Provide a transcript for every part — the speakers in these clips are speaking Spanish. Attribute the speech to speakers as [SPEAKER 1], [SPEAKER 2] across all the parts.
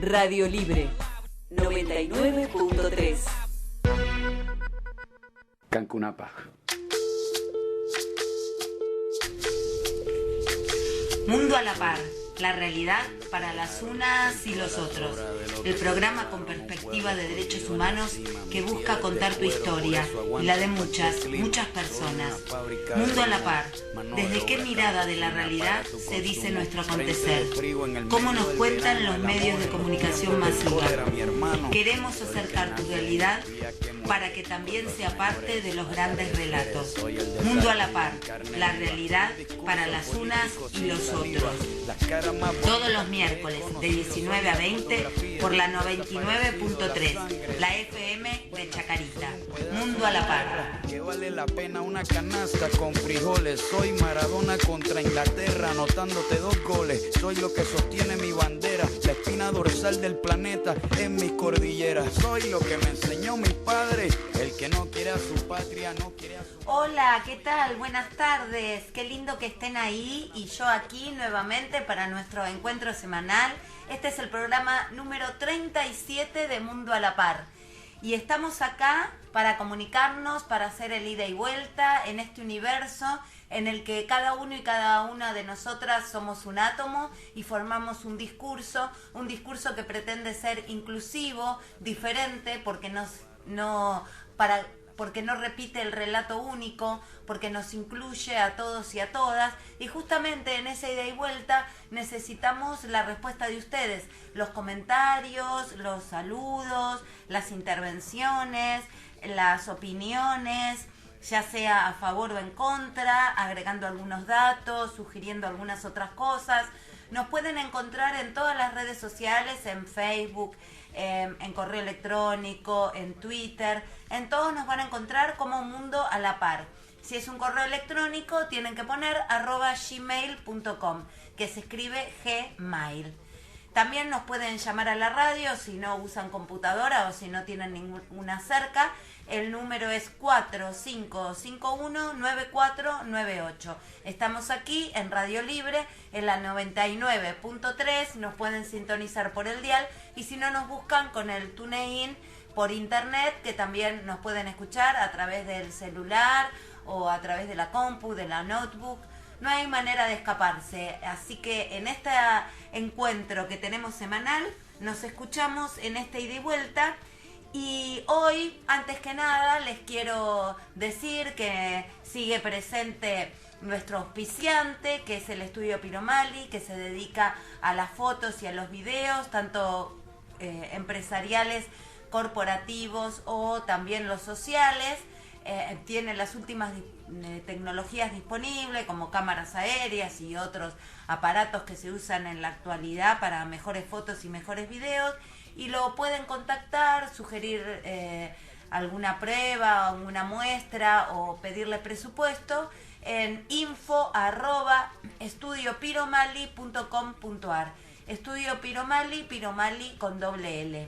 [SPEAKER 1] Radio Libre 99.3.
[SPEAKER 2] Cancunapa.
[SPEAKER 3] Mundo a la par, la realidad para las unas y los otros. El programa con perspectiva de derechos humanos que busca contar tu historia y la de muchas personas. Mundo a la par, desde qué mirada de la realidad se dice nuestro acontecer, cómo nos cuentan los medios de comunicación masiva. Queremos acercar tu realidad para que también sea parte de los grandes relatos. Mundo a la par, la realidad para las unas y los otros. Todos los miércoles de 19 a 20 por la 99.3, la FM de Chacarita. Mundo a la par.
[SPEAKER 4] Que vale la pena una canasta con frijoles. Soy Maradona contra Inglaterra, anotándote 2 goles. Soy lo que sostiene mi bandera, la espina dorsal del planeta en mis cordilleras. Soy lo que me enseñó mi padre, el que no quiere a su patria, no quiere a su...
[SPEAKER 3] Hola, ¿qué tal? Buenas tardes. Qué lindo que estén ahí y yo aquí nuevamente para nuestro encuentro semanal. Este es el programa número 37 de Mundo a la Par. Y estamos acá para comunicarnos, para hacer el ida y vuelta en este universo en el que cada uno y cada una de nosotras somos un átomo y formamos un discurso que pretende ser inclusivo, diferente, porque no repite el relato único, porque nos incluye a todos y a todas, y justamente en esa ida y vuelta necesitamos la respuesta de ustedes, los comentarios, los saludos, las intervenciones, las opiniones, ya sea a favor o en contra, agregando algunos datos, sugiriendo algunas otras cosas. Nos pueden encontrar en todas las redes sociales, en Facebook, en correo electrónico, en Twitter, en todos nos van a encontrar como Mundo a la Par. Si es un correo electrónico tienen que poner @gmail.com, que se escribe Gmail. También nos pueden llamar a la radio si no usan computadora o si no tienen ninguna cerca. El número es 4551-9498. Estamos aquí en Radio Libre, en la 99.3. Nos pueden sintonizar por el dial y si no nos buscan con el TuneIn por internet, que también nos pueden escuchar a través del celular o a través de la compu, de la notebook. No hay manera de escaparse, así que en este encuentro que tenemos semanal, nos escuchamos en esta ida y vuelta. Y hoy, antes que nada, les quiero decir que sigue presente nuestro auspiciante, que es el Estudio Piromali, que se dedica a las fotos y a los videos, tanto empresariales, corporativos o también los sociales. Tiene las últimas tecnologías disponibles como cámaras aéreas y otros aparatos que se usan en la actualidad para mejores fotos y mejores videos, y lo pueden contactar, sugerir alguna prueba, una muestra o pedirle presupuesto en info@estudiopiromali.com.ar. Estudio Piromali, Piromali con doble L.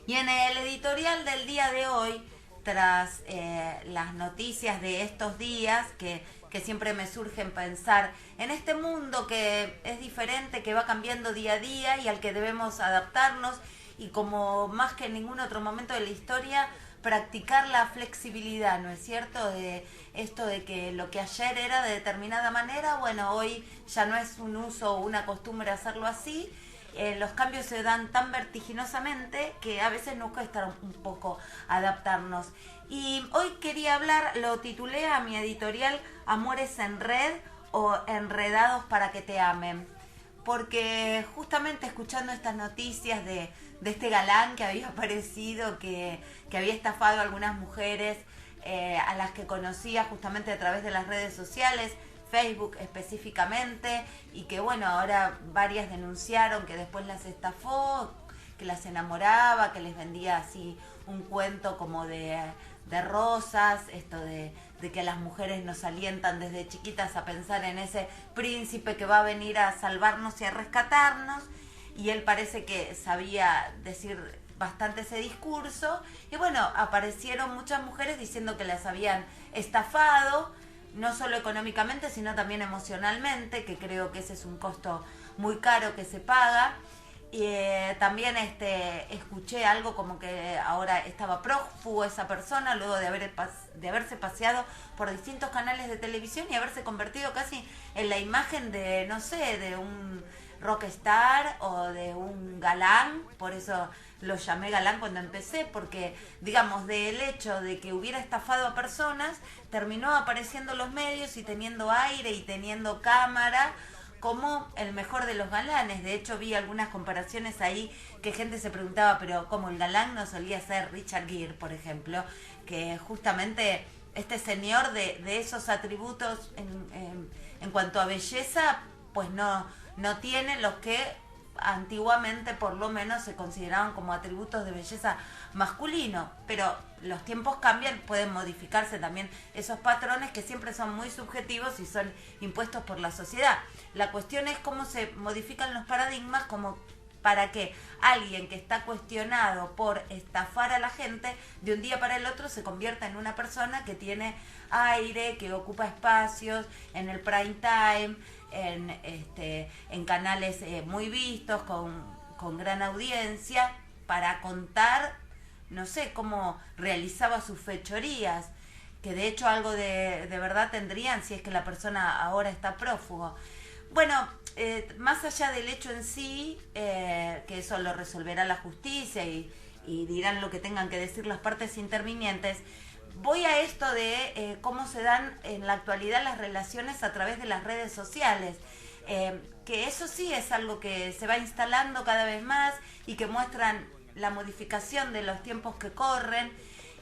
[SPEAKER 3] Y en el editorial del día de hoy, tras las noticias de estos días que siempre me surgen pensar en este mundo que es diferente, que va cambiando día a día y al que debemos adaptarnos, y como más que en ningún otro momento de la historia practicar la flexibilidad, ¿no es cierto? De esto de que lo que ayer era de determinada manera, bueno, hoy ya no es un uso o una costumbre hacerlo así. Los cambios se dan tan vertiginosamente que a veces nos cuesta un poco adaptarnos. Y hoy quería hablar, lo titulé a mi editorial Amores en Red o Enredados para que te amen, porque justamente escuchando estas noticias de este galán que había aparecido, que había estafado a algunas mujeres a las que conocía justamente a través de las redes sociales, Facebook específicamente, y que bueno, ahora varias denunciaron que después las estafó, que las enamoraba, que les vendía así un cuento como de rosas, esto de que a las mujeres nos alientan desde chiquitas a pensar en ese príncipe que va a venir a salvarnos y a rescatarnos, y él parece que sabía decir bastante ese discurso, y bueno, aparecieron muchas mujeres diciendo que las habían estafado, no solo económicamente, sino también emocionalmente, que creo que ese es un costo muy caro que se paga. Y también escuché algo como que ahora estaba prófugo esa persona luego de haberse paseado por distintos canales de televisión y haberse convertido casi en la imagen de, no sé, de un rockstar o de un galán. Por eso lo llamé galán cuando empecé, porque digamos, del hecho de que hubiera estafado a personas, terminó apareciendo en los medios y teniendo aire y teniendo cámara como el mejor de los galanes. De hecho, vi algunas comparaciones ahí que gente se preguntaba, pero como el galán no solía ser Richard Gere, por ejemplo, que justamente este señor de esos atributos en cuanto a belleza, pues no tiene los que antiguamente por lo menos se consideraban como atributos de belleza masculino, pero los tiempos cambian, pueden modificarse también esos patrones que siempre son muy subjetivos y son impuestos por la sociedad. La cuestión es cómo se modifican los paradigmas, como para que alguien que está cuestionado por estafar a la gente, de un día para el otro se convierta en una persona que tiene aire, que ocupa espacios en el prime time, en canales muy vistos, con gran audiencia, para contar, no sé, cómo realizaba sus fechorías, que de hecho algo de verdad tendrían si es que la persona ahora está prófugo. Bueno, más allá del hecho en sí, que eso lo resolverá la justicia y dirán lo que tengan que decir las partes intervinientes, voy a esto de cómo se dan en la actualidad las relaciones a través de las redes sociales, que eso sí es algo que se va instalando cada vez más y que muestran la modificación de los tiempos que corren.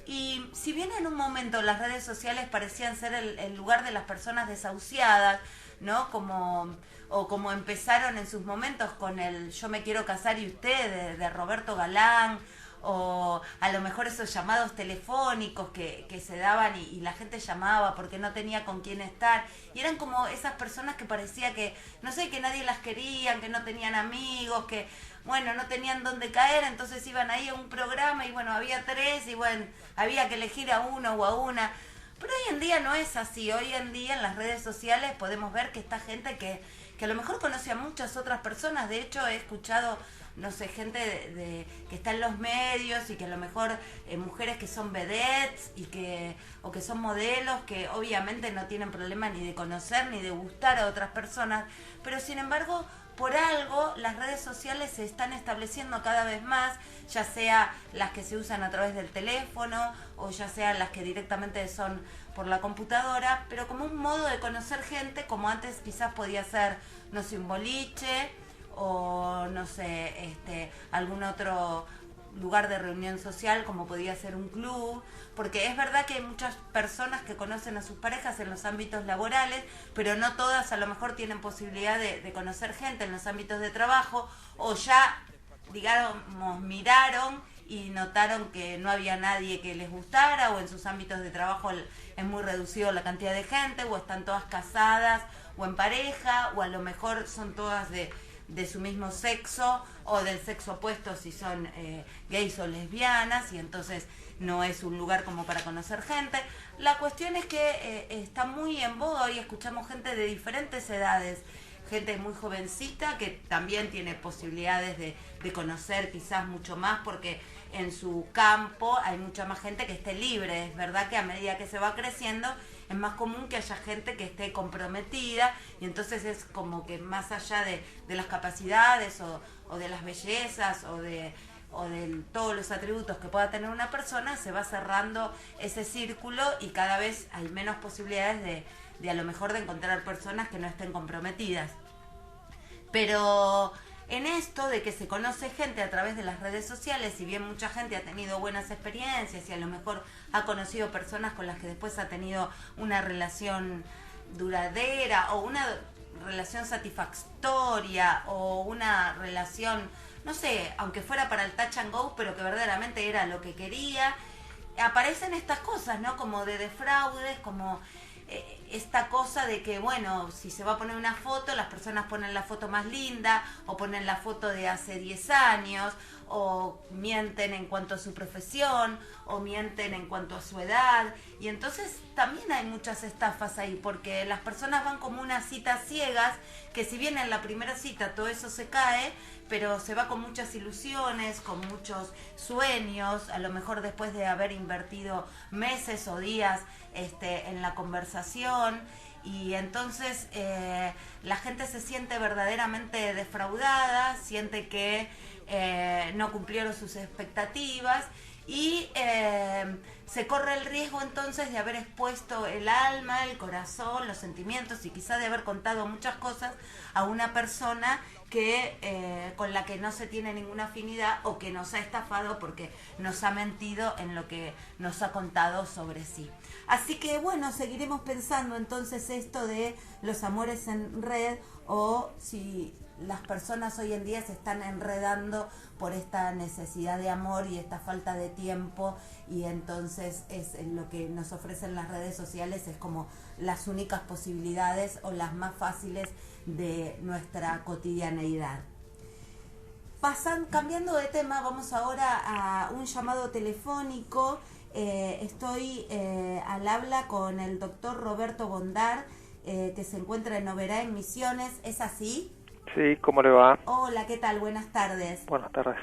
[SPEAKER 3] Y si bien en un momento las redes sociales parecían ser el lugar de las personas desahuciadas, ¿no? Como empezaron en sus momentos con el Yo me quiero casar y usted de Roberto Galán, o a lo mejor esos llamados telefónicos que se daban y la gente llamaba porque no tenía con quién estar, y eran como esas personas que parecía que, no sé, que nadie las quería, que no tenían amigos, que bueno, no tenían dónde caer, entonces iban ahí a un programa y bueno, había 3 y bueno, había que elegir a uno o a una. Pero hoy en día no es así. Hoy en día en las redes sociales podemos ver que está gente que a lo mejor conoce a muchas otras personas. De hecho, he escuchado, no sé, gente que está en los medios y que a lo mejor mujeres que son vedettes o que son modelos, que obviamente no tienen problema ni de conocer ni de gustar a otras personas, pero sin embargo, por algo las redes sociales se están estableciendo cada vez más, ya sea las que se usan a través del teléfono o ya sea las que directamente son por la computadora, pero como un modo de conocer gente, como antes quizás podía ser, no sé, un boliche o no sé, algún otro lugar de reunión social, como podía ser un club, porque es verdad que hay muchas personas que conocen a sus parejas en los ámbitos laborales, pero no todas a lo mejor tienen posibilidad de conocer gente en los ámbitos de trabajo, o ya, digamos, miraron y notaron que no había nadie que les gustara, o en sus ámbitos de trabajo es muy reducido la cantidad de gente, o están todas casadas o en pareja, o a lo mejor son todas de su mismo sexo o del sexo opuesto si son gays o lesbianas, y entonces no es un lugar como para conocer gente. La cuestión es que está muy en boga y escuchamos gente de diferentes edades, gente muy jovencita que también tiene posibilidades de conocer quizás mucho más, porque en su campo hay mucha más gente que esté libre. Es verdad que a medida que se va creciendo es más común que haya gente que esté comprometida, y entonces es como que más allá de las capacidades o de las bellezas o de todos los atributos que pueda tener una persona, se va cerrando ese círculo y cada vez hay menos posibilidades de a lo mejor de encontrar personas que no estén comprometidas. Pero en esto de que se conoce gente a través de las redes sociales, si bien mucha gente ha tenido buenas experiencias y a lo mejor ha conocido personas con las que después ha tenido una relación duradera o una relación satisfactoria o una relación, no sé, aunque fuera para el touch and go, pero que verdaderamente era lo que quería, aparecen estas cosas, ¿no? Como de defraudes, como esta cosa de que, bueno, si se va a poner una foto, las personas ponen la foto más linda o ponen la foto de hace 10 años, o mienten en cuanto a su profesión o mienten en cuanto a su edad, y entonces también hay muchas estafas ahí, porque las personas van como unas citas ciegas, que si bien en la primera cita todo eso se cae, pero se va con muchas ilusiones, con muchos sueños, a lo mejor después de haber invertido meses o días en la conversación, y entonces la gente se siente verdaderamente defraudada, siente que no cumplieron sus expectativas, y se corre el riesgo entonces de haber expuesto el alma, el corazón, los sentimientos y quizá de haber contado muchas cosas a una persona que con la que no se tiene ninguna afinidad, o que nos ha estafado porque nos ha mentido en lo que nos ha contado sobre sí. Así que bueno, seguiremos pensando entonces esto de los amores en red, o si las personas hoy en día se están enredando por esta necesidad de amor y esta falta de tiempo, y entonces es lo que nos ofrecen las redes sociales, es como las únicas posibilidades o las más fáciles de nuestra cotidianeidad. Cambiando de tema, vamos ahora a un llamado telefónico. Estoy al habla con el doctor Roberto Bondar, que se encuentra en Oberá, en Misiones. ¿Es así?
[SPEAKER 1] Sí, ¿cómo le va?
[SPEAKER 3] Hola, ¿qué tal? Buenas tardes.
[SPEAKER 1] Buenas tardes.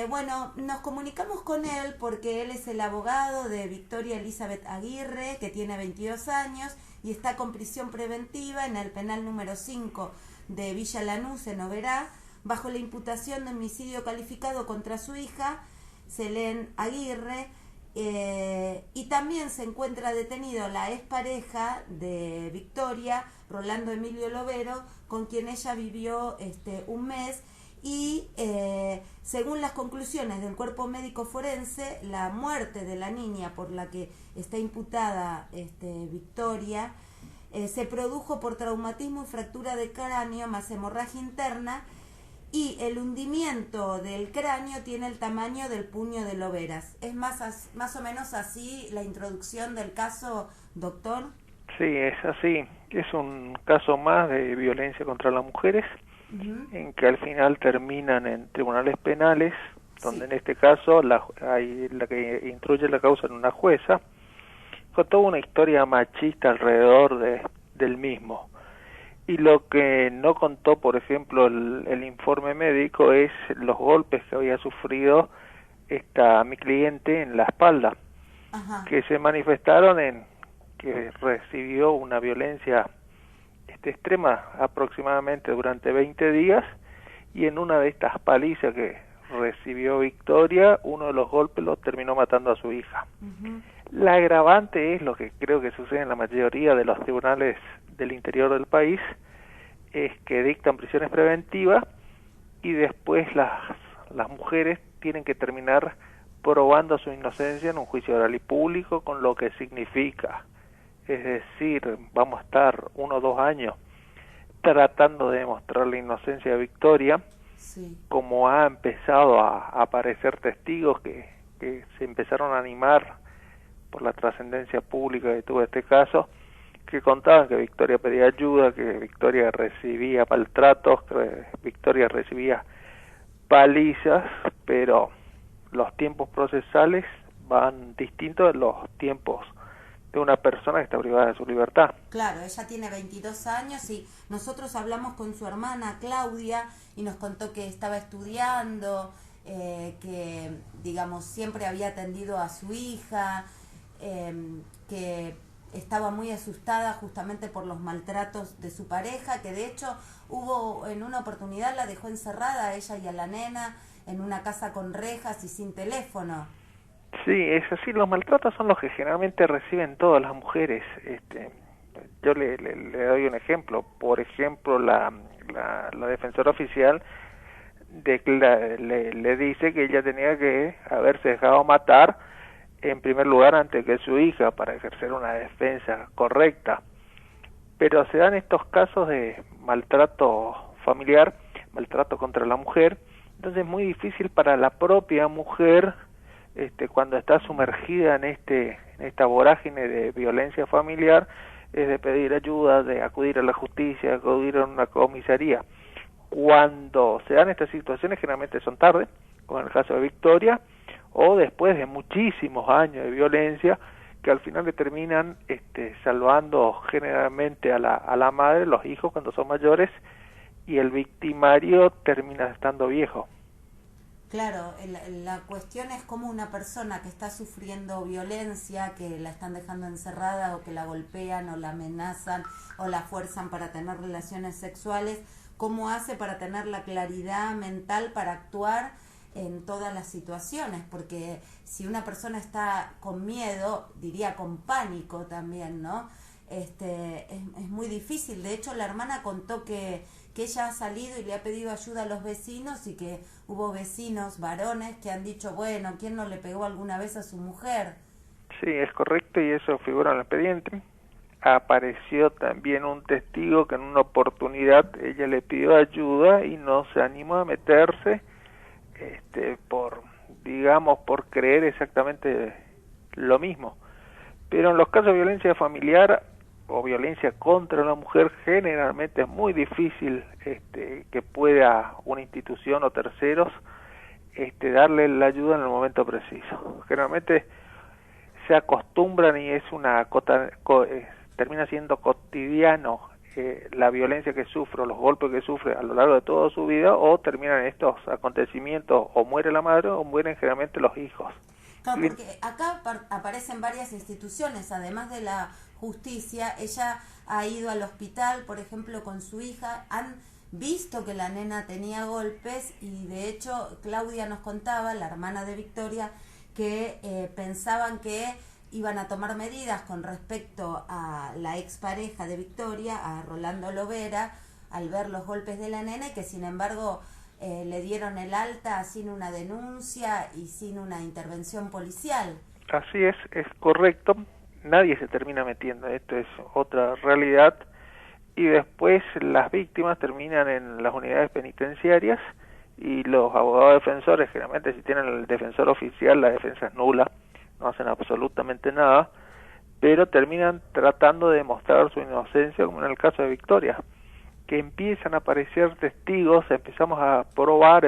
[SPEAKER 3] Bueno, nos comunicamos con él porque él es el abogado de Victoria Elizabeth Aguirre, que tiene 22 años y está con prisión preventiva en el penal número 5 de Villa Lanús, en Oberá, bajo la imputación de homicidio calificado contra su hija, Selén Aguirre, y también se encuentra detenido la expareja de Victoria, Rolando Emilio Lovero, con quien ella vivió un mes, y según las conclusiones del cuerpo médico forense, la muerte de la niña por la que está imputada Victoria se produjo por traumatismo y fractura de cráneo más hemorragia interna, y el hundimiento del cráneo tiene el tamaño del puño de Loveras. ¿Es más o menos así la introducción del caso, doctor?
[SPEAKER 1] Sí, es así. Es un caso más de violencia contra las mujeres, en que al final terminan en tribunales penales, donde en este caso la que instruye la causa en una jueza, con toda una historia machista alrededor del mismo. Y lo que no contó, por ejemplo, el informe médico, es los golpes que había sufrido mi cliente en la espalda. Ajá. Que se manifestaron en que recibió una violencia extrema aproximadamente durante 20 días, y en una de estas palizas que recibió Victoria, uno de los golpes lo terminó matando a su hija. La agravante es lo que creo que sucede en la mayoría de los tribunales del interior del país, es que dictan prisiones preventivas y después las mujeres tienen que terminar probando su inocencia en un juicio oral y público, con lo que significa. Es decir, vamos a estar 1 o 2 años tratando de demostrar la inocencia de Victoria, sí. Como ha empezado a aparecer testigos que se empezaron a animar por la trascendencia pública que tuvo este caso, que contaban que Victoria pedía ayuda, que Victoria recibía maltratos, que Victoria recibía palizas, pero los tiempos procesales van distintos de los tiempos de una persona que está privada de su libertad.
[SPEAKER 3] Claro, ella tiene 22 años y nosotros hablamos con su hermana Claudia y nos contó que estaba estudiando, que digamos siempre había atendido a su hija, que estaba muy asustada justamente por los maltratos de su pareja, que de hecho hubo en una oportunidad la dejó encerrada a ella y a la nena en una casa con rejas y sin teléfono.
[SPEAKER 1] Sí, es así. Los maltratos son los que generalmente reciben todas las mujeres. Yo le doy un ejemplo. Por ejemplo, la defensora oficial le dice que ella tenía que haberse dejado matar en primer lugar antes que su hija para ejercer una defensa correcta. Pero se dan estos casos de maltrato familiar, maltrato contra la mujer, entonces es muy difícil para la propia mujer, cuando está sumergida en esta vorágine de violencia familiar, es de pedir ayuda, de acudir a la justicia, de acudir a una comisaría. Cuando se dan estas situaciones generalmente son tarde, como en el caso de Victoria, o después de muchísimos años de violencia, que al final le terminan salvando generalmente a la madre, los hijos cuando son mayores, y el victimario termina estando viejo.
[SPEAKER 3] Claro, la cuestión es cómo una persona que está sufriendo violencia, que la están dejando encerrada o que la golpean o la amenazan o la fuerzan para tener relaciones sexuales, cómo hace para tener la claridad mental para actuar en todas las situaciones, porque si una persona está con miedo, diría con pánico también, ¿no? Es muy difícil. De hecho, la hermana contó que ella ha salido y le ha pedido ayuda a los vecinos y que hubo vecinos varones que han dicho, bueno, ¿quién no le pegó alguna vez a su mujer?
[SPEAKER 1] Sí, es correcto, y eso figura en el expediente. Apareció también un testigo que en una oportunidad ella le pidió ayuda y no se animó a meterse, por creer exactamente lo mismo. Pero en los casos de violencia familiar o violencia contra la mujer, generalmente es muy difícil que pueda una institución o terceros darle la ayuda en el momento preciso. Generalmente se acostumbran y es termina siendo cotidiano la violencia que sufre, los golpes que sufre a lo largo de toda su vida, o terminan estos acontecimientos, o muere la madre o mueren generalmente los hijos.
[SPEAKER 3] Claro, porque acá aparecen varias instituciones, además de la justicia. Ella ha ido al hospital, por ejemplo, con su hija, han visto que la nena tenía golpes y de hecho Claudia nos contaba, la hermana de Victoria, que pensaban que iban a tomar medidas con respecto a la expareja de Victoria, a Rolando Lovera, al ver los golpes de la nena, y que sin embargo le dieron el alta sin una denuncia y sin una intervención policial.
[SPEAKER 1] Así es correcto. Nadie se termina metiendo, esto es otra realidad, y después las víctimas terminan en las unidades penitenciarias y los abogados defensores, generalmente si tienen el defensor oficial, la defensa es nula, no hacen absolutamente nada, pero terminan tratando de demostrar su inocencia, como en el caso de Victoria, que empiezan a aparecer testigos, empezamos a probar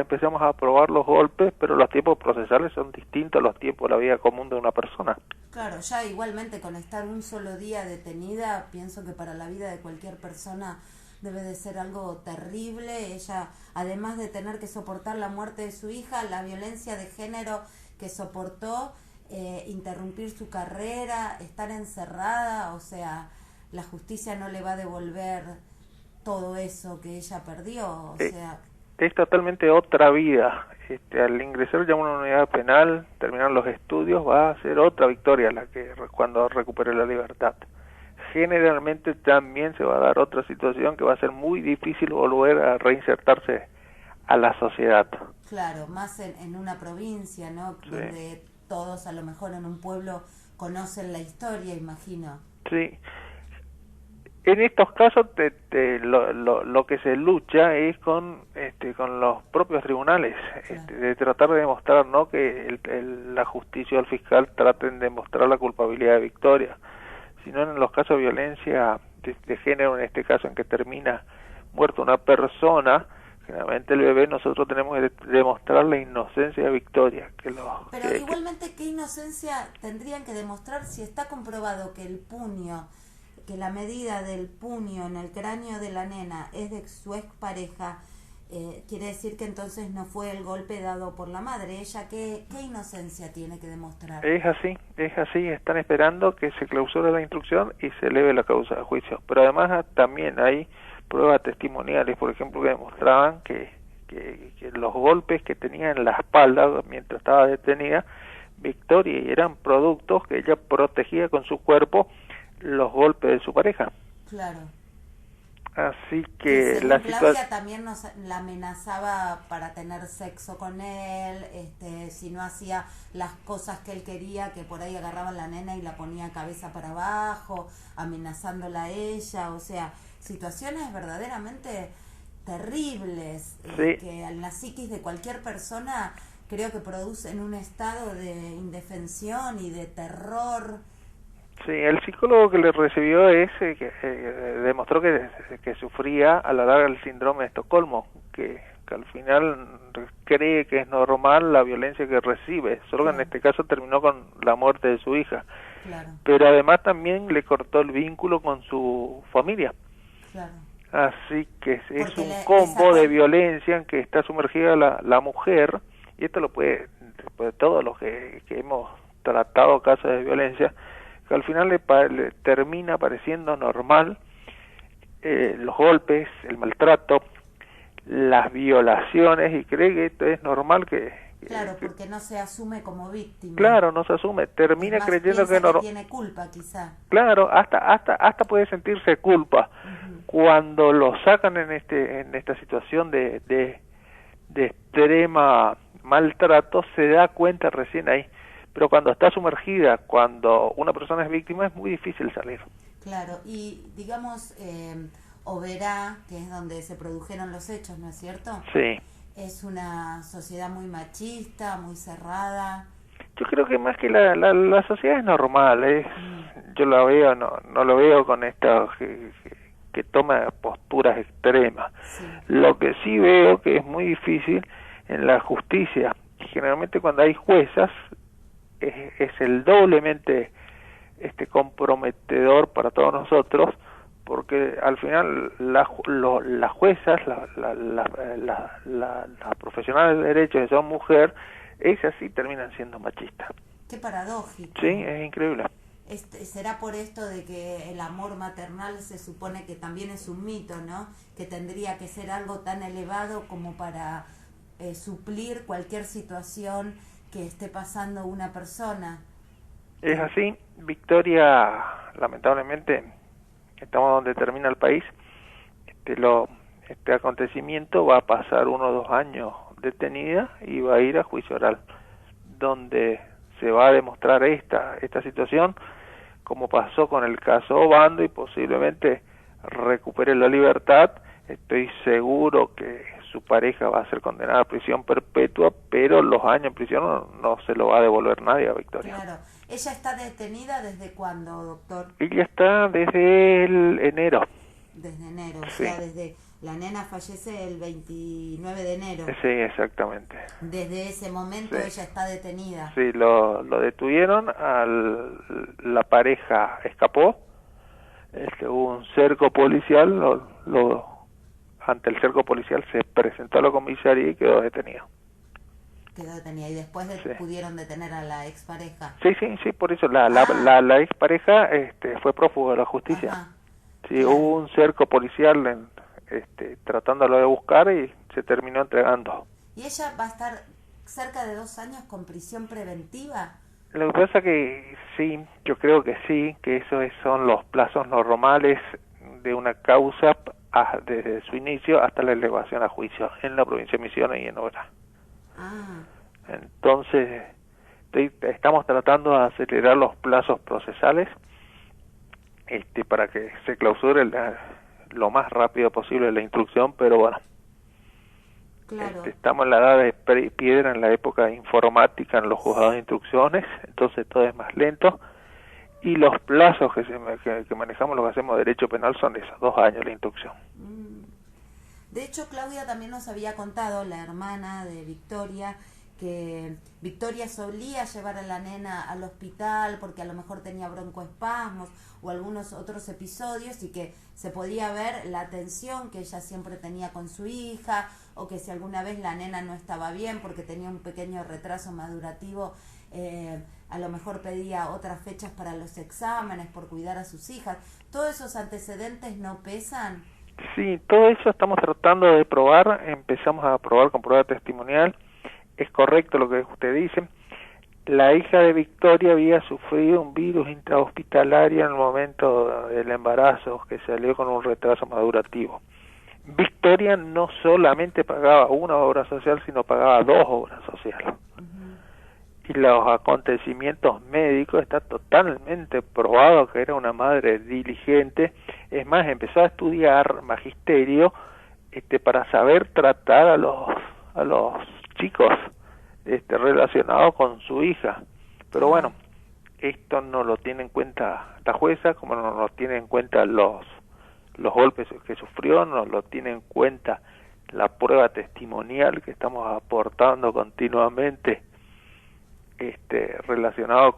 [SPEAKER 1] los golpes, pero los tiempos procesales son distintos a los tiempos de la vida común de una persona.
[SPEAKER 3] Claro, ya igualmente con estar un solo día detenida, pienso que para la vida de cualquier persona debe de ser algo terrible. Ella, además de tener que soportar la muerte de su hija, la violencia de género que soportó, interrumpir su carrera, estar encerrada, o sea, la justicia no le va a devolver todo eso que ella perdió, o sea...
[SPEAKER 1] Es totalmente otra vida. Al ingresar ya a una unidad penal, terminar los estudios, va a ser otra Victoria cuando recupere la libertad. Generalmente también se va a dar otra situación que va a ser muy difícil volver a reinsertarse a la sociedad.
[SPEAKER 3] Claro, más en una provincia, ¿no? Sí. Donde todos a lo mejor en un pueblo conocen la historia, imagino.
[SPEAKER 1] Sí. En estos casos lo que se lucha es con los propios tribunales, claro. De tratar de demostrar, ¿no?, que la justicia o el fiscal traten de demostrar la culpabilidad de Victoria, sino en los casos de violencia de género, en este caso en que termina muerta una persona, generalmente el bebé, nosotros tenemos que demostrar la inocencia de Victoria.
[SPEAKER 3] Pero igualmente, ¿qué inocencia tendrían que demostrar si está comprobado que la medida del puño en el cráneo de la nena es de su expareja? Quiere decir que entonces no fue el golpe dado por la madre. ¿Ella qué inocencia tiene que demostrar?
[SPEAKER 1] Es así, están esperando que se clausure la instrucción y se eleve la causa de juicio. Pero además también hay pruebas testimoniales, por ejemplo, que demostraban que los golpes que tenía en la espalda mientras estaba detenida Victoria eran productos que ella protegía con su cuerpo los golpes de su pareja.
[SPEAKER 3] Claro.
[SPEAKER 1] Así que
[SPEAKER 3] la Claudia también la amenazaba para tener sexo con él, si no hacía las cosas que él quería, que por ahí agarraba a la nena y la ponía cabeza para abajo, amenazándola a ella, o sea, situaciones verdaderamente terribles,
[SPEAKER 1] sí.
[SPEAKER 3] Que en la psiquis de cualquier persona creo que producen un estado de indefensión y de terror.
[SPEAKER 1] Sí, el psicólogo que le recibió demostró que sufría a la larga el síndrome de Estocolmo, que al final cree que es normal la violencia que recibe, solo que en este caso terminó con la muerte de su hija.
[SPEAKER 3] Claro.
[SPEAKER 1] Pero además también le cortó el vínculo con su familia.
[SPEAKER 3] Claro.
[SPEAKER 1] Así que es un combo de violencia en que está sumergida la mujer, y esto lo puede todos los que hemos tratado casos de violencia, que al final le termina pareciendo normal los golpes, el maltrato, las violaciones, y cree que esto es normal
[SPEAKER 3] Claro, porque no se asume como víctima.
[SPEAKER 1] Claro, no se asume, termina creyendo que no
[SPEAKER 3] tiene culpa, quizá.
[SPEAKER 1] Claro, hasta puede sentirse culpa. Cuando lo sacan en esta situación de extrema maltrato, se da cuenta recién ahí. Pero cuando está sumergida, cuando una persona es víctima, es muy difícil salir.
[SPEAKER 3] Claro, y digamos, Oberá, que es donde se produjeron los hechos, ¿no es cierto?
[SPEAKER 1] Sí.
[SPEAKER 3] Es una sociedad muy machista, muy cerrada.
[SPEAKER 1] Yo creo que más que la sociedad es normal, yo la veo, no lo veo con esto que toma posturas extremas. Sí. Lo que sí veo que es muy difícil en la justicia, generalmente cuando hay juezas, es el doblemente comprometedor para todos nosotros, porque al final las juezas, las profesionales de derecho que son mujer, esas sí terminan siendo machistas.
[SPEAKER 3] Qué paradójico.
[SPEAKER 1] Sí, es increíble.
[SPEAKER 3] ¿Será por esto de que el amor maternal se supone que también es un mito, ¿no? Que tendría que ser algo tan elevado como para suplir cualquier situación que esté pasando una persona?
[SPEAKER 1] Es así. Victoria, lamentablemente, estamos donde termina el país. Este acontecimiento va a pasar 1 o 2 años detenida y va a ir a juicio oral, donde se va a demostrar esta situación, como pasó con el caso Obando, y posiblemente recupere la libertad. Estoy seguro que su pareja va a ser condenada a prisión perpetua, pero los años en prisión no se lo va a devolver nadie a Victoria.
[SPEAKER 3] Claro. ¿Ella está detenida desde cuándo, doctor?
[SPEAKER 1] Ella está desde el enero.
[SPEAKER 3] Desde enero,
[SPEAKER 1] sí.
[SPEAKER 3] O sea, desde la nena fallece el 29 de enero.
[SPEAKER 1] Sí, exactamente.
[SPEAKER 3] Desde ese momento sí. Ella está detenida.
[SPEAKER 1] Sí, lo detuvieron, la pareja escapó, hubo un cerco policial, ante el cerco policial se presentó a la comisaría y quedó detenido.
[SPEAKER 3] Quedó detenida, y después pudieron detener a la expareja.
[SPEAKER 1] Sí, por eso la expareja fue prófugo de la justicia.
[SPEAKER 3] Ajá.
[SPEAKER 1] Sí, claro. Hubo un cerco policial tratándolo de buscar y se terminó entregando.
[SPEAKER 3] ¿Y ella va a estar cerca de 2 años con prisión preventiva?
[SPEAKER 1] Lo que pasa que sí, yo creo que sí, que esos son los plazos normales de una causa desde su inicio hasta la elevación a juicio en la provincia de Misiones y en Oberá. Entonces estamos tratando de acelerar los plazos procesales para que se clausure lo más rápido posible la instrucción, pero bueno,
[SPEAKER 3] claro.
[SPEAKER 1] Estamos en la edad de piedra, en la época de informática en los juzgados de instrucciones, entonces todo es más lento, y los plazos que manejamos, los que hacemos de derecho penal, son esos 2 años la instrucción.
[SPEAKER 3] De hecho, Claudia también nos había contado, la hermana de Victoria, que Victoria solía llevar a la nena al hospital porque a lo mejor tenía broncoespasmos o algunos otros episodios, y que se podía ver la atención que ella siempre tenía con su hija, o que si alguna vez la nena no estaba bien porque tenía un pequeño retraso madurativo, a lo mejor pedía otras fechas para los exámenes por cuidar a sus hijas. ¿Todos esos antecedentes no pesan?
[SPEAKER 1] Sí, todo eso estamos tratando de probar, empezamos a probar con prueba testimonial. Es correcto lo que usted dice. La hija de Victoria había sufrido un virus intrahospitalario en el momento del embarazo, que salió con un retraso madurativo. Victoria no solamente pagaba una obra social, sino pagaba 2 obras sociales. Y los acontecimientos médicos, está totalmente probado que era una madre diligente. Es más, empezó a estudiar magisterio para saber tratar a los chicos relacionados con su hija. Pero bueno, esto no lo tiene en cuenta la jueza, como no lo tiene en cuenta los golpes que sufrió, no lo tiene en cuenta la prueba testimonial que estamos aportando continuamente relacionado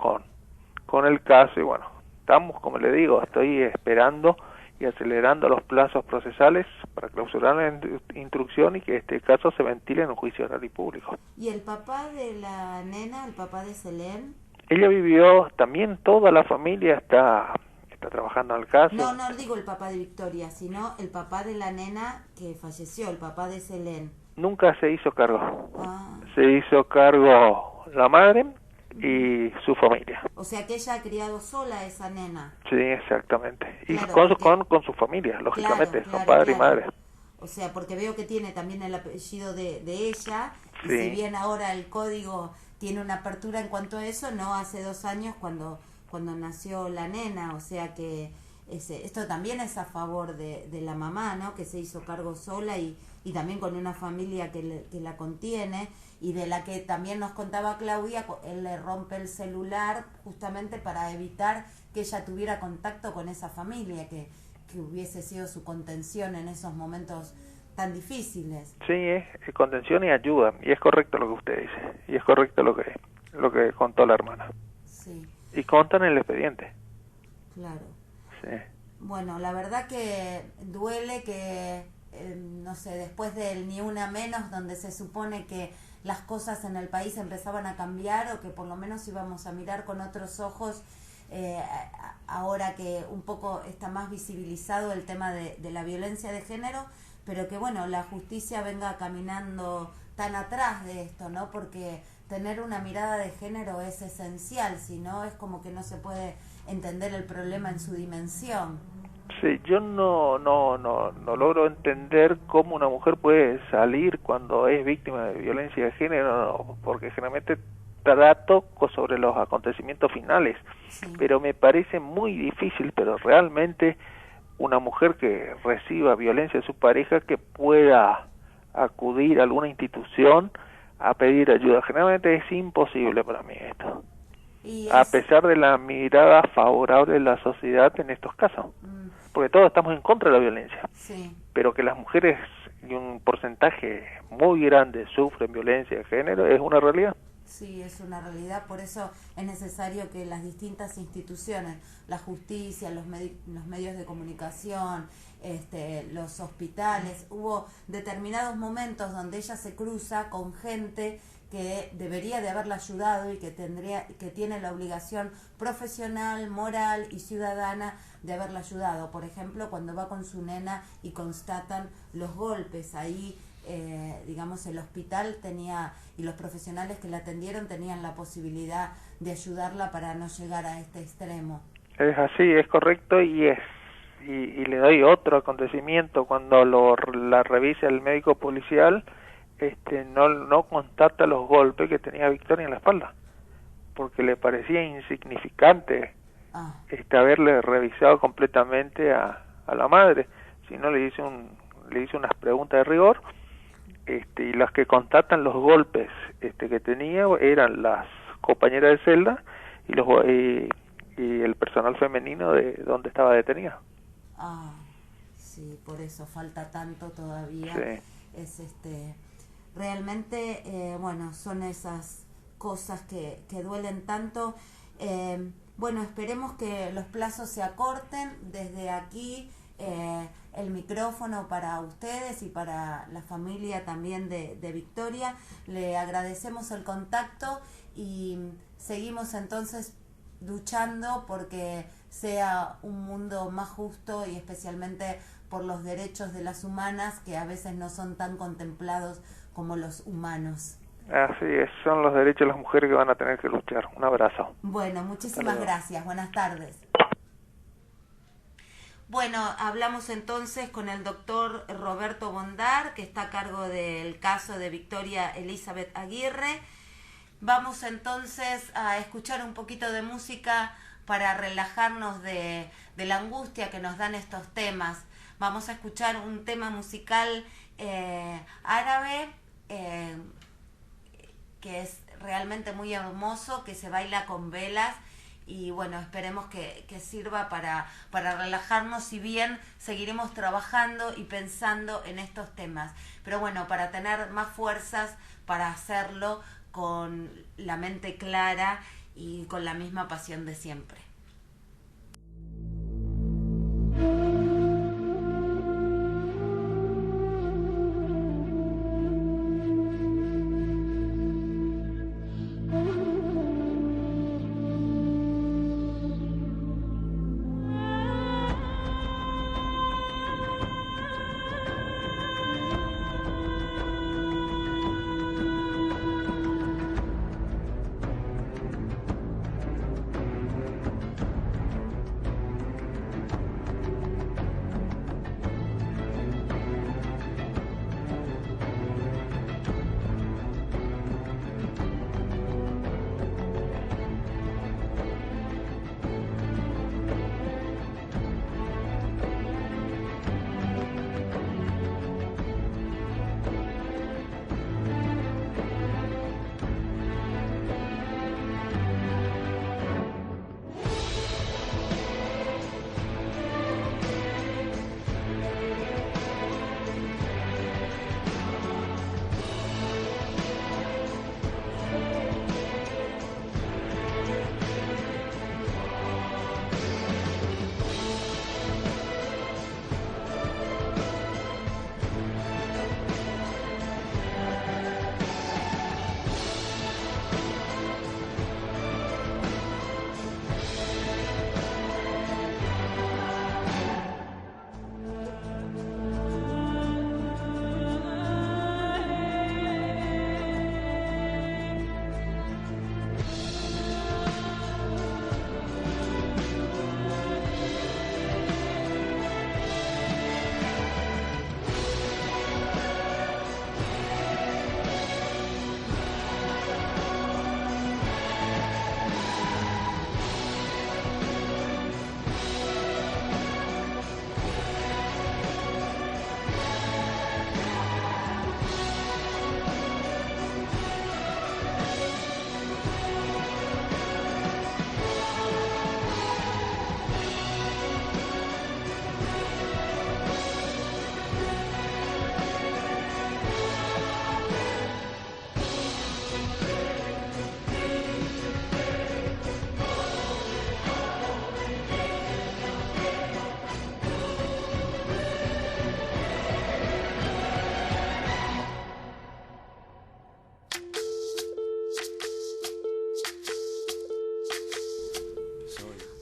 [SPEAKER 1] con el caso. Y bueno, estamos, como le digo, estoy esperando y acelerando los plazos procesales para clausurar la instrucción y que este caso se ventile en un juicio oral y público.
[SPEAKER 3] ¿Y el papá de la nena, el papá de Selén?
[SPEAKER 1] Ella vivió, también toda la familia está trabajando en el caso.
[SPEAKER 3] No digo el papá de Victoria, sino el papá de la nena que falleció, el papá de Selén.
[SPEAKER 1] Nunca se hizo cargo. Se hizo cargo la madre y su familia.
[SPEAKER 3] O sea que ella ha criado sola a esa nena.
[SPEAKER 1] Sí, exactamente.
[SPEAKER 3] Claro,
[SPEAKER 1] y con su familia, lógicamente, con padre y madre.
[SPEAKER 3] O sea, porque veo que tiene también el apellido de ella, y
[SPEAKER 1] sí.
[SPEAKER 3] Si bien ahora el código tiene una apertura en cuanto a eso, no hace 2 años cuando nació la nena, o sea que esto también es a favor de la mamá, ¿no? Que se hizo cargo sola y también con una familia que la contiene, y de la que también nos contaba Claudia, él le rompe el celular justamente para evitar que ella tuviera contacto con esa familia, que hubiese sido su contención en esos momentos tan difíciles.
[SPEAKER 1] Sí, es contención y ayuda, y es correcto lo que usted dice, y es correcto lo que contó la hermana.
[SPEAKER 3] Sí.
[SPEAKER 1] Y contan el expediente.
[SPEAKER 3] Claro.
[SPEAKER 1] Sí.
[SPEAKER 3] Bueno, la verdad que duele que, no sé, después del Ni Una Menos, donde se supone que las cosas en el país empezaban a cambiar, o que por lo menos íbamos a mirar con otros ojos, ahora que un poco está más visibilizado el tema de la violencia de género, pero que bueno, la justicia venga caminando tan atrás de esto, ¿no? Porque tener una mirada de género es esencial, si no es como que no se puede entender el problema en su dimensión.
[SPEAKER 1] Sí, yo no logro entender cómo una mujer puede salir cuando es víctima de violencia de género, porque generalmente trato sobre los acontecimientos finales,
[SPEAKER 3] Sí.
[SPEAKER 1] Pero me parece muy difícil, pero realmente una mujer que reciba violencia de su pareja que pueda acudir a alguna institución a pedir ayuda. Generalmente es imposible para mí esto, a pesar de la mirada favorable de la sociedad en estos casos, porque todos estamos en contra de la violencia,
[SPEAKER 3] Sí.
[SPEAKER 1] pero que las mujeres, y un porcentaje muy grande, sufren violencia de género, es una realidad.
[SPEAKER 3] Sí, es una realidad, por eso es necesario que las distintas instituciones, la justicia, los medios de comunicación, los hospitales, hubo determinados momentos donde ella se cruza con gente que debería de haberla ayudado y que tiene la obligación profesional, moral y ciudadana de haberla ayudado. Por ejemplo, cuando va con su nena y constatan los golpes, ahí digamos el hospital tenía, y los profesionales que la atendieron tenían la posibilidad de ayudarla para no llegar a este extremo.
[SPEAKER 1] Es así, es correcto, y le doy otro acontecimiento. Cuando la revisa el médico policial, no constata los golpes que tenía Victoria en la espalda, porque le parecía insignificante haberle revisado completamente a la madre, sino le hizo unas preguntas de rigor, y las que constatan los golpes que tenía eran las compañeras de celda y el personal femenino de donde estaba detenida.
[SPEAKER 3] Sí, por eso falta tanto todavía.
[SPEAKER 1] Sí.
[SPEAKER 3] Es realmente, bueno, son esas cosas que duelen tanto. Bueno, esperemos que los plazos se acorten. Desde aquí el micrófono para ustedes y para la familia también de Victoria. Le agradecemos el contacto y seguimos entonces luchando porque sea un mundo más justo, y especialmente por los derechos de las humanas, que a veces no son tan contemplados como los humanos.
[SPEAKER 1] Así es, son los derechos de las mujeres que van a tener que luchar. Un abrazo.
[SPEAKER 3] Bueno, muchísimas gracias. Buenas tardes. Bueno, hablamos entonces con el doctor Roberto Bondar, que está a cargo del caso de Victoria Elizabeth Aguirre. Vamos entonces a escuchar un poquito de música para relajarnos de la angustia que nos dan estos temas. Vamos a escuchar un tema musical árabe que es realmente muy hermoso, que se baila con velas. Y bueno, esperemos que sirva para relajarnos, si bien seguiremos trabajando y pensando en estos temas. Pero bueno, para tener más fuerzas para hacerlo con la mente clara y con la misma pasión de siempre.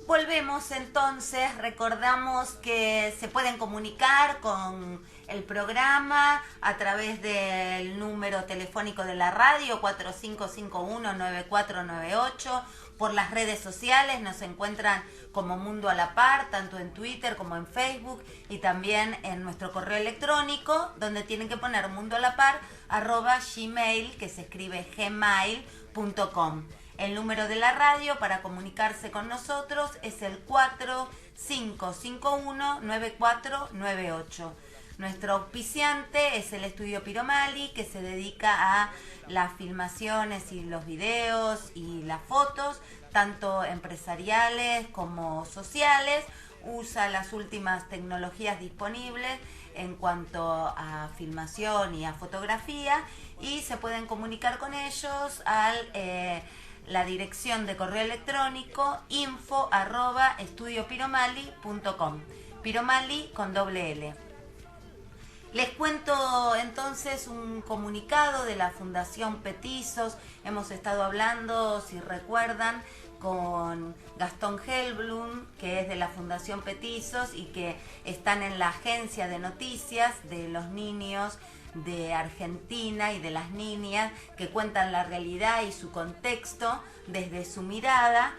[SPEAKER 3] Volvemos entonces, recordamos que se pueden comunicar con el programa a través del número telefónico de la radio 4551-9498, por las redes sociales nos encuentran como Mundo a la Par, tanto en Twitter como en Facebook y también en nuestro correo electrónico, donde tienen que poner mundoalapar@gmail, que se escribe gmail.com. El número de la radio para comunicarse con nosotros es el 4551-9498. Nuestro auspiciante es el Estudio Piromali, que se dedica a las filmaciones y los videos y las fotos, tanto empresariales como sociales. Usa las últimas tecnologías disponibles en cuanto a filmación y a fotografía, y se pueden comunicar con ellos al la dirección de correo electrónico info@estudiopiromali.com. Piromali con doble L. Les cuento entonces un comunicado de la Fundación Petizos. Hemos estado hablando, si recuerdan, con Gastón Helblum, que es de la Fundación Petizos y que están en la agencia de noticias de los niños de Argentina y de las niñas, que cuentan la realidad y su contexto desde su mirada.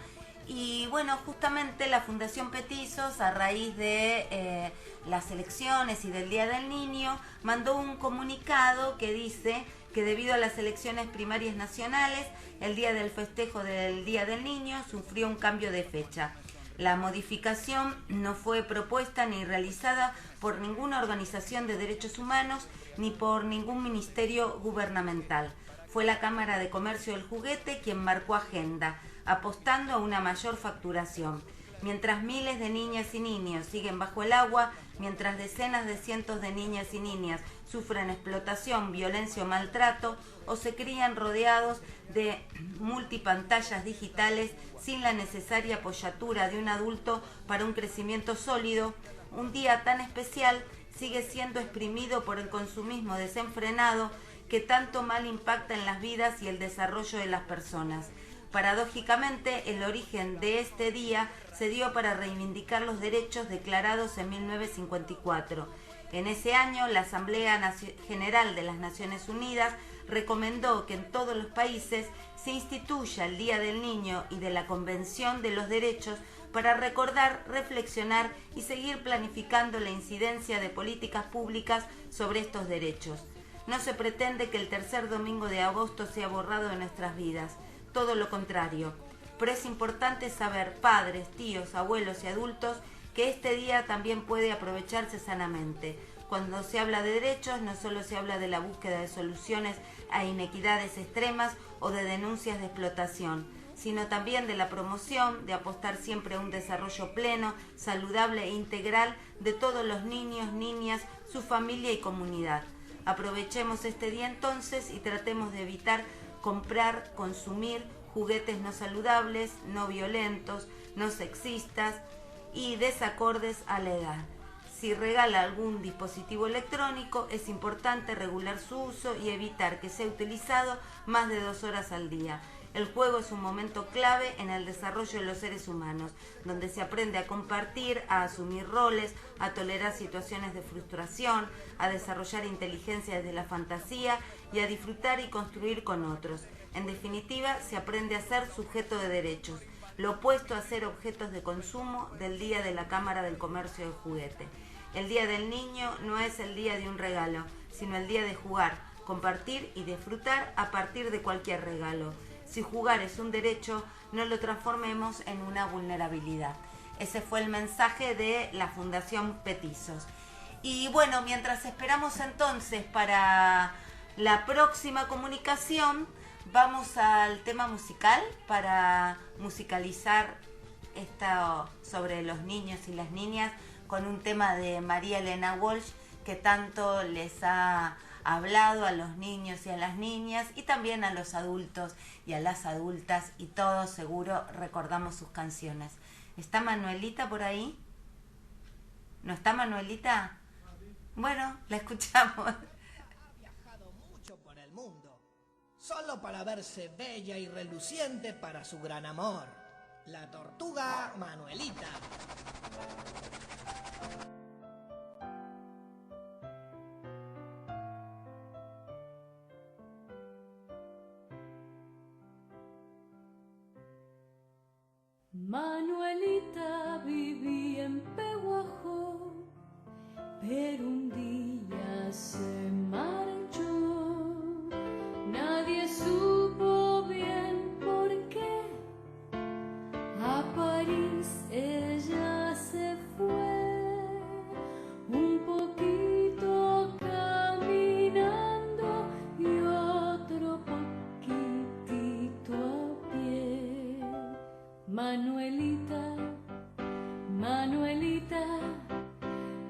[SPEAKER 3] Y bueno, justamente la Fundación Petizos, a raíz de las elecciones y del Día del Niño, mandó un comunicado que dice que debido a las elecciones primarias nacionales, el día del festejo del Día del Niño sufrió un cambio de fecha. La modificación no fue propuesta ni realizada por ninguna organización de derechos humanos ni por ningún ministerio gubernamental. Fue la Cámara de Comercio del Juguete quien marcó agenda, apostando a una mayor facturación. Mientras miles de niñas y niños siguen bajo el agua, mientras decenas de cientos de niñas y niñas sufren explotación, violencia o maltrato, o se crían rodeados de multipantallas digitales sin la necesaria apoyatura de un adulto para un crecimiento sólido, un día tan especial sigue siendo exprimido por el consumismo desenfrenado que tanto mal impacta en las vidas y el desarrollo de las personas. Paradójicamente, el origen de este día se dio para reivindicar los derechos declarados en 1954. En ese año, la Asamblea General de las Naciones Unidas recomendó que en todos los países se instituya el Día del Niño y de la Convención de los Derechos para recordar, reflexionar y seguir planificando la incidencia de políticas públicas sobre estos derechos. No se pretende que el tercer domingo de agosto sea borrado de nuestras vidas, todo lo contrario. Pero es importante saber, padres, tíos, abuelos y adultos, que este día también puede aprovecharse sanamente. Cuando se habla de derechos, no solo se habla de la búsqueda de soluciones a inequidades extremas o de denuncias de explotación, sino también de la promoción, de apostar siempre a un desarrollo pleno, saludable e integral de todos los niños, niñas, su familia y comunidad. Aprovechemos este día entonces y tratemos de evitar comprar, consumir juguetes no saludables, no violentos, no sexistas y desacordes a la edad. Si regala algún dispositivo electrónico, es importante regular su uso y evitar que sea utilizado más de 2 horas al día. El juego es un momento clave en el desarrollo de los seres humanos, donde se aprende a compartir, a asumir roles, a tolerar situaciones de frustración, a desarrollar inteligencia desde la fantasía y a disfrutar y construir con otros. En definitiva, se aprende a ser sujeto de derechos, lo opuesto a ser objetos de consumo del Día de la Cámara del Comercio del Juguete. El Día del Niño no es el día de un regalo, sino el día de jugar, compartir y disfrutar a partir de cualquier regalo. Si jugar es un derecho, no lo transformemos en una vulnerabilidad. Ese fue el mensaje de la Fundación Petizos. Y bueno, mientras esperamos entonces para la próxima comunicación, vamos al tema musical para musicalizar esto sobre los niños y las niñas con un tema de María Elena Walsh que tanto les ha hablado a los niños y a las niñas y también a los adultos y a las adultas, y todos seguro recordamos sus canciones. ¿Está Manuelita por ahí? ¿No está Manuelita? Bueno, la escuchamos.
[SPEAKER 2] Ha viajado mucho por el mundo, solo para verse bella y reluciente para su gran amor. La tortuga Manuelita.
[SPEAKER 5] Manuelita vivía en Pehuajó, pero un día se marchó. Nadie supo bien por qué. A París ella se fue, un poquito caminando y otro poquitito a pie. Manuelita, Manuelita,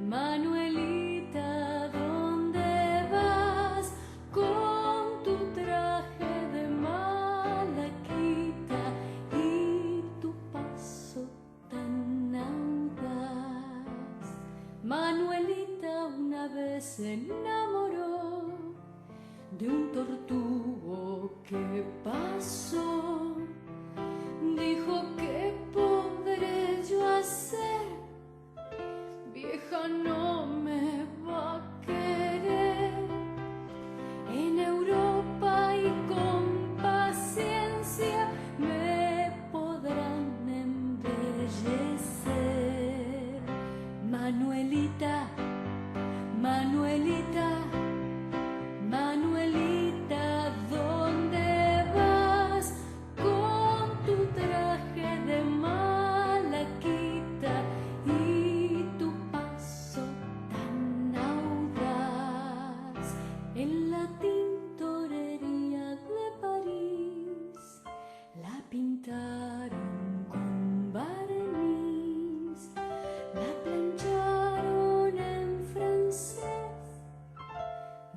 [SPEAKER 5] Manuelita, ¿dónde vas con tu traje de malaquita y tu paso tan audaz? Manuelita una vez se enamoró de un tortugo que pasó. Dijo, ¿qué podré yo hacer? Vieja no me va a querer. En Europa y con paciencia me podrán embellecer. Manuelita, Manuelita, Manuelita, ¿dónde vas con tu traje de malaquita y tu paso tan audaz? En la tintorería de París la pintaron con barniz, la plancharon en francés,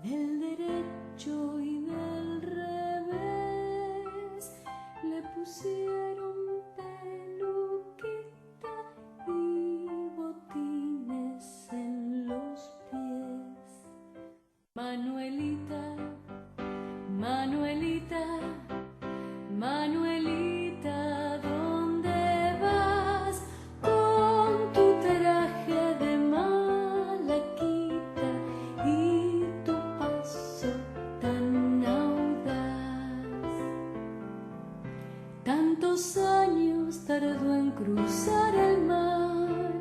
[SPEAKER 5] del derecho y del revés, le pusieron peluquita y botines en los pies. Manuelita, Manuelita, Manuelita, ¿dónde vas con tu traje de malaquita y tu paso tan audaz? Tantos años tardó en cruzar el mar,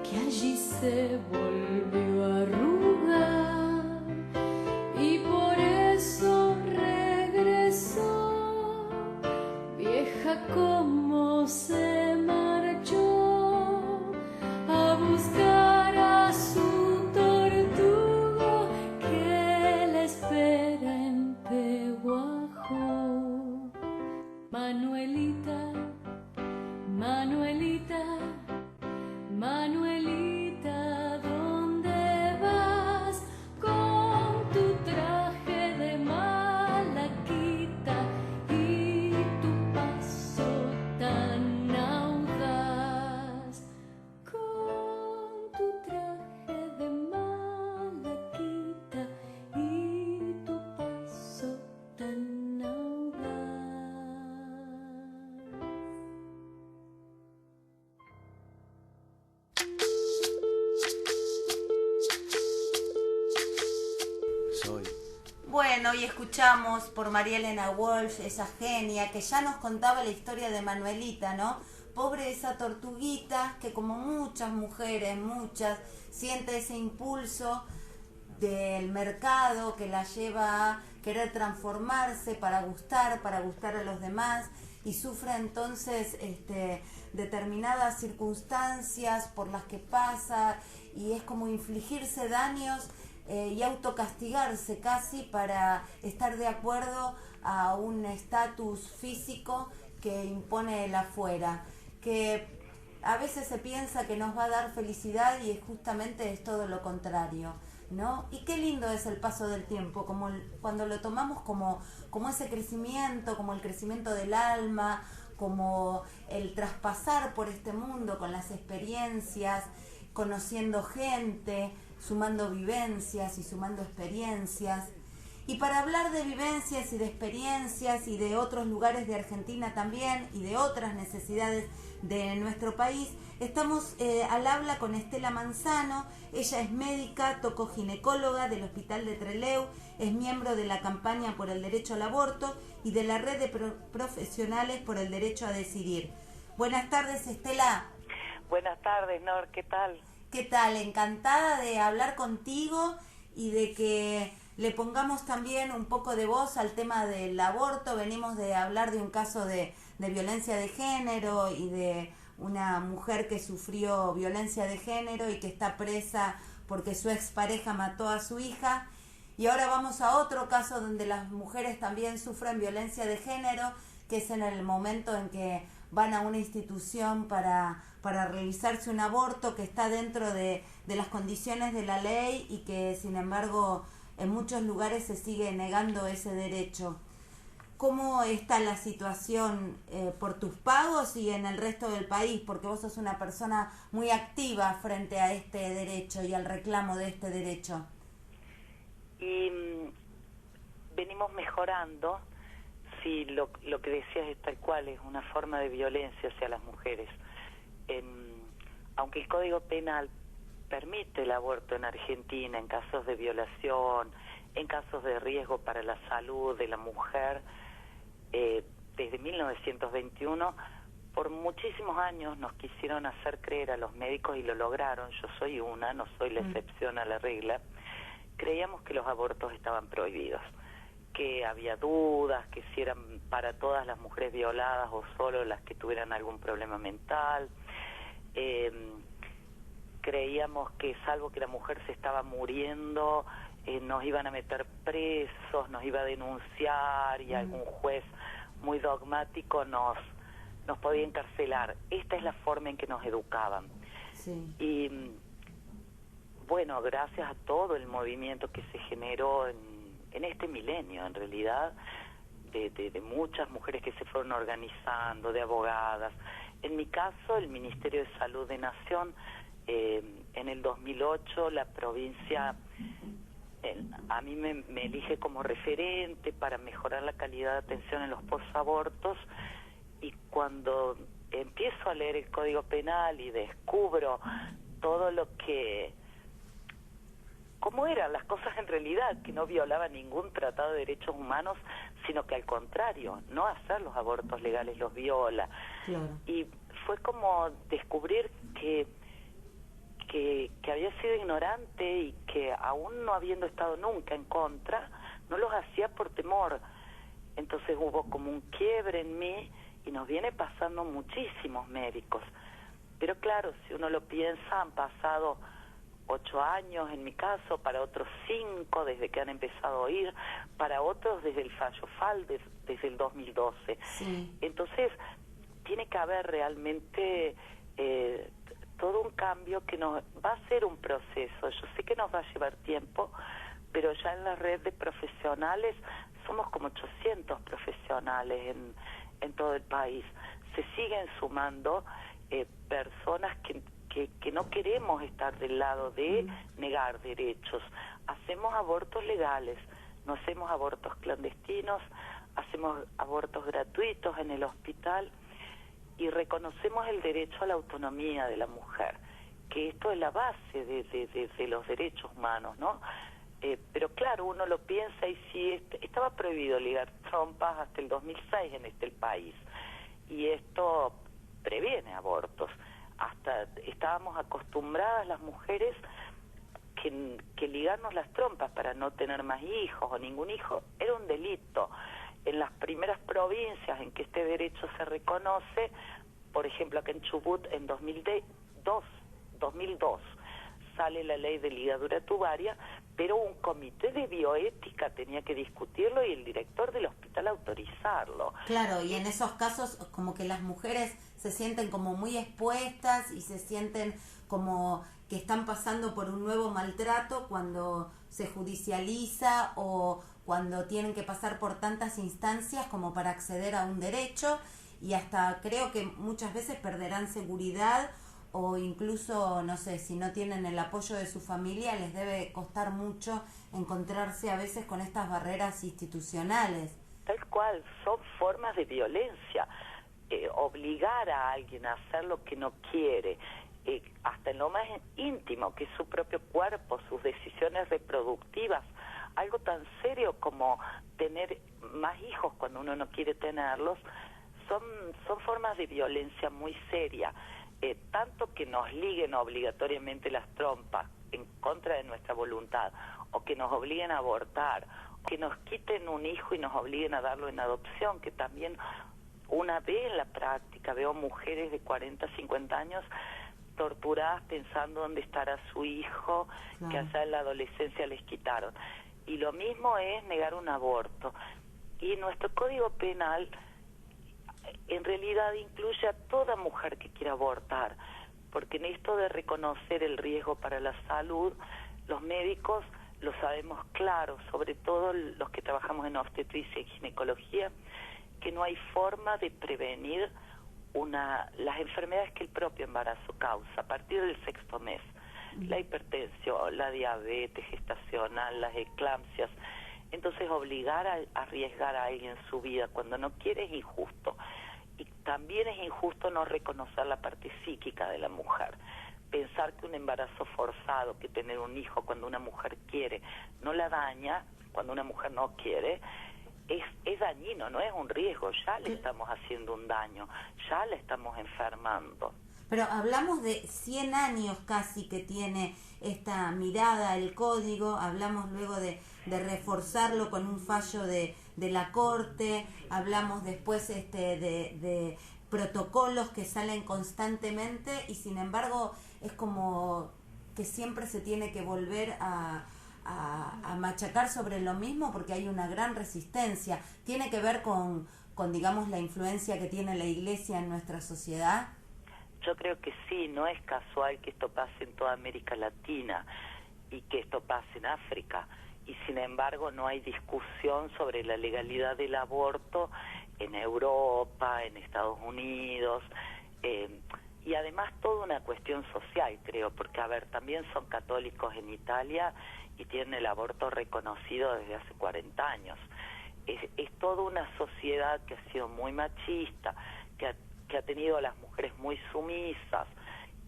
[SPEAKER 5] que allí se volvió a arrugar, y por eso regresó, vieja como se marchó, a buscar a su tortugo que la espera en Pehuajó. Manuelita, Manuelita, Manuelita, ¿dónde vas con tu traje de malaquita y tu paso tan audaz? Con tu traje de malaquita y tu paso tan audaz.
[SPEAKER 3] Bueno, y escuchamos por María Elena Walsh, esa genia que ya nos contaba la historia de Manuelita, ¿no? Pobre esa tortuguita que, como muchas mujeres, muchas, siente ese impulso del mercado que la lleva a querer transformarse para gustar a los demás, y sufre entonces determinadas circunstancias por las que pasa, y es como infligirse daños y autocastigarse casi para estar de acuerdo a un estatus físico que impone el afuera, que a veces se piensa que nos va a dar felicidad y justamente es todo lo contrario, ¿no? Y qué lindo es el paso del tiempo, como cuando lo tomamos como ese crecimiento, como el crecimiento del alma, como el traspasar por este mundo con las experiencias, conociendo gente, sumando vivencias y sumando experiencias. Y para hablar de vivencias y de experiencias y de otros lugares de Argentina también y de otras necesidades de nuestro país, estamos al habla con Estela Manzano. Ella es médica, tocoginecóloga del Hospital de Trelew, es miembro de la campaña por el derecho al aborto y de la red de profesionales por el derecho a decidir. Buenas tardes, Estela.
[SPEAKER 6] Buenas tardes, Nor, ¿qué tal?
[SPEAKER 3] ¿Qué tal? Encantada de hablar contigo y de que le pongamos también un poco de voz al tema del aborto. Venimos de hablar de un caso de violencia de género y de una mujer que sufrió violencia de género y que está presa porque su expareja mató a su hija. Y ahora vamos a otro caso donde las mujeres también sufren violencia de género, que es en el momento en que van a una institución para realizarse un aborto que está dentro de las condiciones de la ley y que sin embargo en muchos lugares se sigue negando ese derecho. ¿Cómo está la situación por tus pagos y en el resto del país? Porque vos sos una persona muy activa frente a este derecho y al reclamo de este derecho.
[SPEAKER 6] Y venimos mejorando, si lo que decías es tal cual, es una forma de violencia hacia las mujeres. Aunque el Código Penal permite el aborto en Argentina en casos de violación, en casos de riesgo para la salud de la mujer, desde 1921, por muchísimos años nos quisieron hacer creer a los médicos y lo lograron. Yo soy una, no soy la excepción a la regla. Creíamos que los abortos estaban prohibidos, que había dudas, que si eran para todas las mujeres violadas o solo las que tuvieran algún problema mental. Creíamos que salvo que la mujer se estaba muriendo, nos iban a meter presos, nos iba a denunciar y algún juez muy dogmático nos podía encarcelar. Esta es la forma en que nos educaban.
[SPEAKER 3] Sí.
[SPEAKER 6] Y bueno, gracias a todo el movimiento que se generó en este milenio, en realidad, de muchas mujeres que se fueron organizando, de abogadas. En mi caso, el Ministerio de Salud de Nación, en el 2008, la provincia a mí me elige como referente para mejorar la calidad de atención en los posabortos, y cuando empiezo a leer el Código Penal y descubro todo lo que... cómo eran las cosas en realidad, que no violaba ningún tratado de derechos humanos, sino que al contrario, no hacer los abortos legales los viola.
[SPEAKER 3] Claro.
[SPEAKER 6] Y fue como descubrir que había sido ignorante y que aún no habiendo estado nunca en contra, no los hacía por temor. Entonces hubo como un quiebre en mí y nos viene pasando muchísimos médicos. Pero claro, si uno lo piensa, han pasado 8 años en mi caso, para otros 5 desde que han empezado a oír, para otros desde el fallo FAL, desde el 2012.
[SPEAKER 3] Sí.
[SPEAKER 6] Entonces, tiene que haber realmente todo un cambio que nos va a ser un proceso. Yo sé que nos va a llevar tiempo, pero ya en la red de profesionales somos como 800 profesionales en todo el país. Se siguen sumando personas que no queremos estar del lado de negar derechos. Hacemos abortos legales, no hacemos abortos clandestinos, hacemos abortos gratuitos en el hospital y reconocemos el derecho a la autonomía de la mujer, que esto es la base de los derechos humanos, ¿no? Pero claro, uno lo piensa y si estaba prohibido ligar trompas hasta el 2006 en el país, y esto previene abortos. Hasta estábamos acostumbradas las mujeres que ligarnos las trompas para no tener más hijos o ningún hijo era un delito. En las primeras provincias en que este derecho se reconoce, por ejemplo acá en Chubut en 2002 sale la ley de ligadura tubaria, pero un comité de bioética tenía que discutirlo y el director del hospital autorizarlo.
[SPEAKER 3] Claro, y en esos casos como que las mujeres se sienten como muy expuestas y se sienten como que están pasando por un nuevo maltrato cuando se judicializa o cuando tienen que pasar por tantas instancias como para acceder a un derecho, y hasta creo que muchas veces perderán seguridad o incluso, no sé, si no tienen el apoyo de su familia, les debe costar mucho encontrarse a veces con estas barreras institucionales.
[SPEAKER 6] Tal cual, son formas de violencia. Obligar a alguien a hacer lo que no quiere, hasta en lo más íntimo, que es su propio cuerpo, sus decisiones reproductivas, algo tan serio como tener más hijos cuando uno no quiere tenerlos, son formas de violencia muy seria. Tanto que nos liguen obligatoriamente las trompas en contra de nuestra voluntad, o que nos obliguen a abortar, o que nos quiten un hijo y nos obliguen a darlo en adopción, que también una vez en la práctica veo mujeres de 40, 50 años torturadas pensando dónde estará su hijo, claro, que allá en la adolescencia les quitaron. Y lo mismo es negar un aborto. Y nuestro Código Penal en realidad incluye a toda mujer que quiera abortar, porque en esto de reconocer el riesgo para la salud, los médicos lo sabemos claro, sobre todo los que trabajamos en obstetricia y ginecología, que no hay forma de prevenir las enfermedades que el propio embarazo causa a partir del 6º mes. La hipertensión, la diabetes gestacional, las eclampsias. Entonces obligar a arriesgar a alguien su vida cuando no quiere es injusto. Y también es injusto no reconocer la parte psíquica de la mujer. Pensar que un embarazo forzado, que tener un hijo cuando una mujer quiere, no la daña, cuando una mujer no quiere, es dañino, no es un riesgo, ya le estamos haciendo un daño, ya la estamos enfermando.
[SPEAKER 3] Pero hablamos de 100 años casi que tiene esta mirada, el código, hablamos luego de reforzarlo con un fallo de la Corte, hablamos después de protocolos que salen constantemente y sin embargo es como que siempre se tiene que volver a machacar sobre lo mismo porque hay una gran resistencia. ¿Tiene que ver con digamos, la influencia que tiene la Iglesia en nuestra sociedad?
[SPEAKER 6] Yo creo que sí, no es casual que esto pase en toda América Latina y que esto pase en África. Y sin embargo no hay discusión sobre la legalidad del aborto en Europa, en Estados Unidos, y además toda una cuestión social, creo, porque, a ver, también son católicos en Italia y tienen el aborto reconocido desde hace 40 años. Es toda una sociedad que ha sido muy machista, que ha tenido a las mujeres muy sumisas,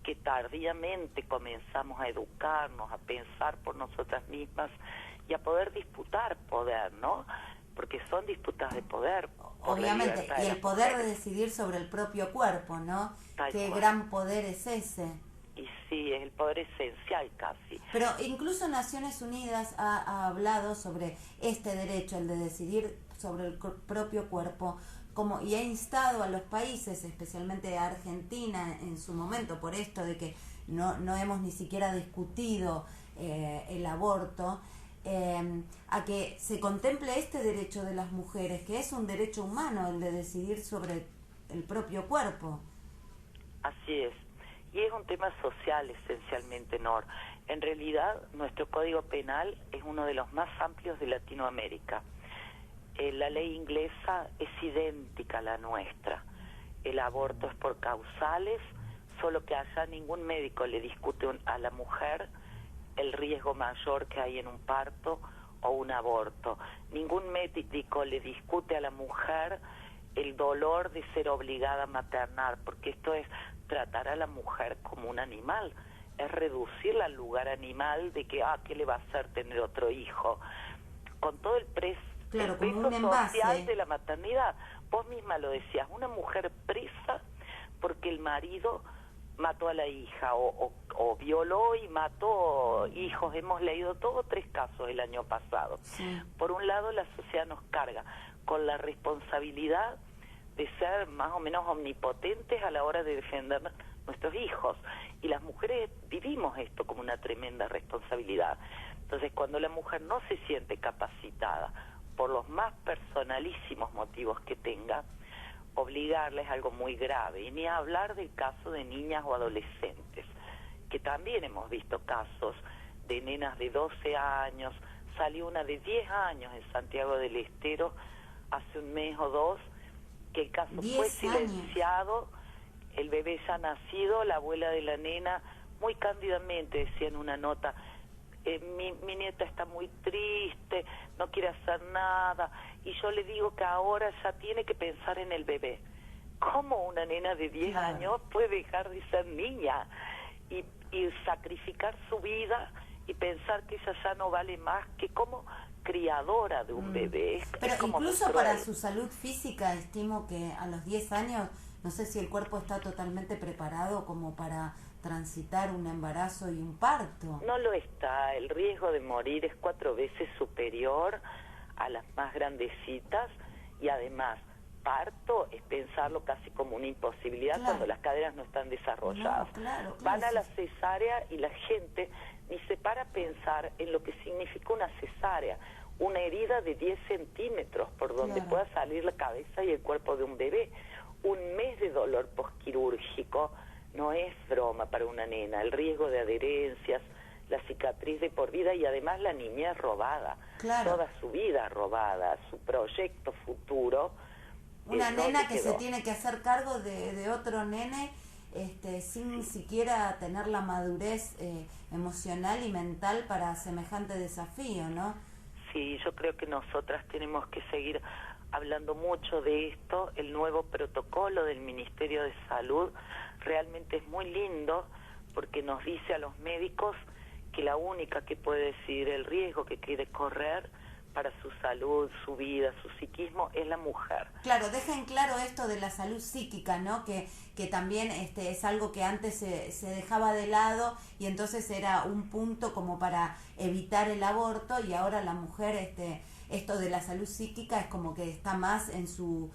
[SPEAKER 6] que tardíamente comenzamos a educarnos, a pensar por nosotras mismas y a poder disputar poder, ¿no? Porque son disputas de poder.
[SPEAKER 3] Obviamente, y el poder de decidir sobre el propio cuerpo, ¿no? Qué gran poder es ese.
[SPEAKER 6] Y sí, es el poder esencial casi.
[SPEAKER 3] Pero incluso Naciones Unidas ha hablado sobre este derecho, el de decidir sobre el propio cuerpo, y ha instado a los países, especialmente a Argentina en su momento, por esto de que no hemos ni siquiera discutido el aborto, a que se contemple este derecho de las mujeres, que es un derecho humano, el de decidir sobre el propio cuerpo.
[SPEAKER 6] Así es. Y es un tema social esencialmente, Nor. En realidad, nuestro Código Penal es uno de los más amplios de Latinoamérica. La ley inglesa es idéntica a la nuestra. El aborto es por causales, solo que allá ningún médico le discute a la mujer el riesgo mayor que hay en un parto o un aborto. Ningún médico le discute a la mujer el dolor de ser obligada a maternar, porque esto es tratar a la mujer como un animal, es reducirla al lugar animal de que, ¿qué le va a hacer tener otro hijo? Con todo el peso social de la maternidad. Vos misma lo decías, una mujer presa porque el marido mató a la hija o violó y mató hijos. Hemos leído 2 o 3 casos el año pasado. Sí. Por un lado, la sociedad nos carga con la responsabilidad de ser más o menos omnipotentes a la hora de defender nuestros hijos. Y las mujeres vivimos esto como una tremenda responsabilidad. Entonces, cuando la mujer no se siente capacitada, por los más personalísimos motivos que tenga, obligarles es algo muy grave. Y ni hablar del caso de niñas o adolescentes, que también hemos visto casos de nenas de 12 años, salió una de 10 años en Santiago del Estero hace un mes o 2, que el caso fue silenciado el bebé ya nacido, la abuela de la nena, muy cándidamente decía en una nota, mi nieta está muy triste, no quiere hacer nada, y yo le digo que ahora ya tiene que pensar en el bebé. ¿Cómo una nena de 10 años puede dejar de ser niña y sacrificar su vida y pensar que ella ya no vale más que como criadora de un bebé?
[SPEAKER 3] Pero
[SPEAKER 6] es como
[SPEAKER 3] incluso
[SPEAKER 6] muy
[SPEAKER 3] para
[SPEAKER 6] cruel.
[SPEAKER 3] su salud física, estimo que a los 10 años, no sé si el cuerpo está totalmente preparado como para transitar un embarazo y un parto.
[SPEAKER 6] No lo está, el riesgo de morir es 4 veces superior a las más grandecitas, y además parto es pensarlo casi como una imposibilidad,
[SPEAKER 3] Claro.
[SPEAKER 6] cuando las caderas no están desarrolladas.
[SPEAKER 3] No, claro,
[SPEAKER 6] Van a la
[SPEAKER 3] sí.
[SPEAKER 6] cesárea y la gente ni se para a pensar en lo que significa una cesárea, una herida de 10 centímetros por donde
[SPEAKER 3] Claro.
[SPEAKER 6] pueda salir la cabeza y el cuerpo de un bebé. Un mes de dolor posquirúrgico no es broma para una nena. El riesgo de adherencias, la cicatriz de por vida, y además la niñez robada.
[SPEAKER 3] Claro.
[SPEAKER 6] Toda su vida robada, su proyecto futuro.
[SPEAKER 3] Una
[SPEAKER 6] ¿dónde
[SPEAKER 3] nena que
[SPEAKER 6] quedó?
[SPEAKER 3] se tiene que hacer cargo de otro nene sin siquiera tener la madurez emocional y mental para semejante desafío, ¿no?
[SPEAKER 6] Sí, yo creo que nosotras tenemos que seguir hablando mucho de esto. El nuevo protocolo del Ministerio de Salud realmente es muy lindo, porque nos dice a los médicos que la única que puede decidir el riesgo que quiere correr para su salud, su vida, su psiquismo, es la mujer.
[SPEAKER 3] Claro, dejen claro esto de la salud psíquica, ¿no? Que también es algo que antes se dejaba de lado y entonces era un punto como para evitar el aborto, y ahora la mujer, esto de la salud psíquica es como que está más en su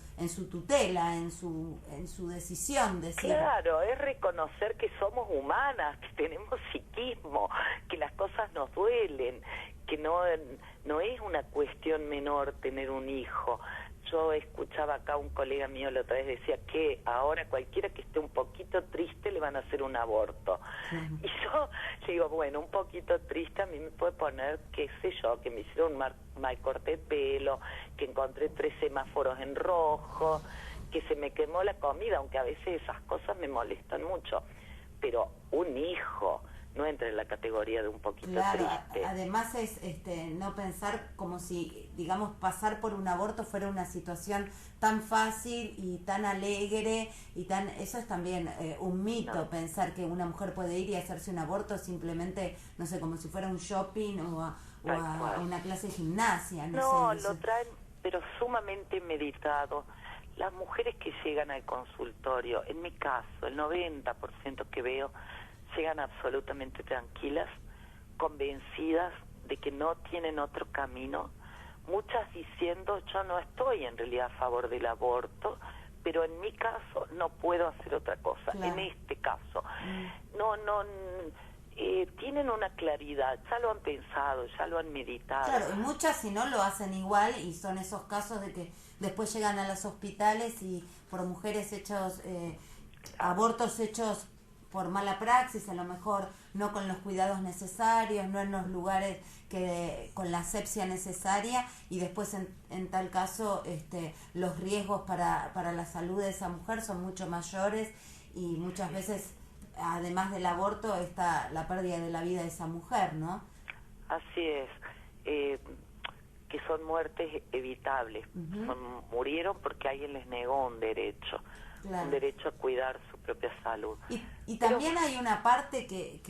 [SPEAKER 3] tutela, en su decisión, decir.
[SPEAKER 6] Claro, es reconocer que somos humanas, que tenemos psiquismo, que las cosas nos duelen, que no es una cuestión menor tener un hijo. Yo escuchaba acá un colega mío la otra vez, decía que ahora cualquiera que esté un poquito triste le van a hacer un aborto. Y yo le digo, bueno, un poquito triste a mí me puede poner, qué sé yo, que me hicieron un mal corte de pelo, que encontré 3 semáforos en rojo, que se me quemó la comida, aunque a veces esas cosas me molestan mucho. Pero un hijo no entra en la categoría de un poquito
[SPEAKER 3] Claro,
[SPEAKER 6] triste.
[SPEAKER 3] además es no pensar como si, digamos, pasar por un aborto fuera una situación tan fácil y tan alegre y tan, eso es también un mito,
[SPEAKER 6] No.
[SPEAKER 3] pensar que una mujer puede ir y hacerse un aborto simplemente, no sé, como si fuera un shopping o a
[SPEAKER 6] Tal cual.
[SPEAKER 3] una clase de gimnasia,
[SPEAKER 6] No,
[SPEAKER 3] sé,
[SPEAKER 6] lo
[SPEAKER 3] eso.
[SPEAKER 6] traen, pero sumamente meditado. Las mujeres que llegan al consultorio, en mi caso, el 90% que veo, llegan absolutamente tranquilas, convencidas de que no tienen otro camino, muchas diciendo, yo no estoy en realidad a favor del aborto, pero en mi caso no puedo hacer otra cosa.
[SPEAKER 3] Claro.
[SPEAKER 6] En este caso, tienen una claridad, ya lo han pensado, ya lo han meditado.
[SPEAKER 3] Claro, y muchas si no lo hacen igual, y son esos casos de que después llegan a los hospitales y por mujeres hechos, abortos hechos por mala praxis, a lo mejor no con los cuidados necesarios, no en los lugares con la asepsia necesaria, y después en tal caso los riesgos para la salud de esa mujer son mucho mayores, y muchas veces además del aborto está la pérdida de la vida de esa mujer, ¿no?
[SPEAKER 6] Así es, que son muertes evitables. Murieron porque alguien les negó un derecho,
[SPEAKER 3] Claro.
[SPEAKER 6] un derecho a cuidar su propia salud.
[SPEAKER 3] Y también hay una parte que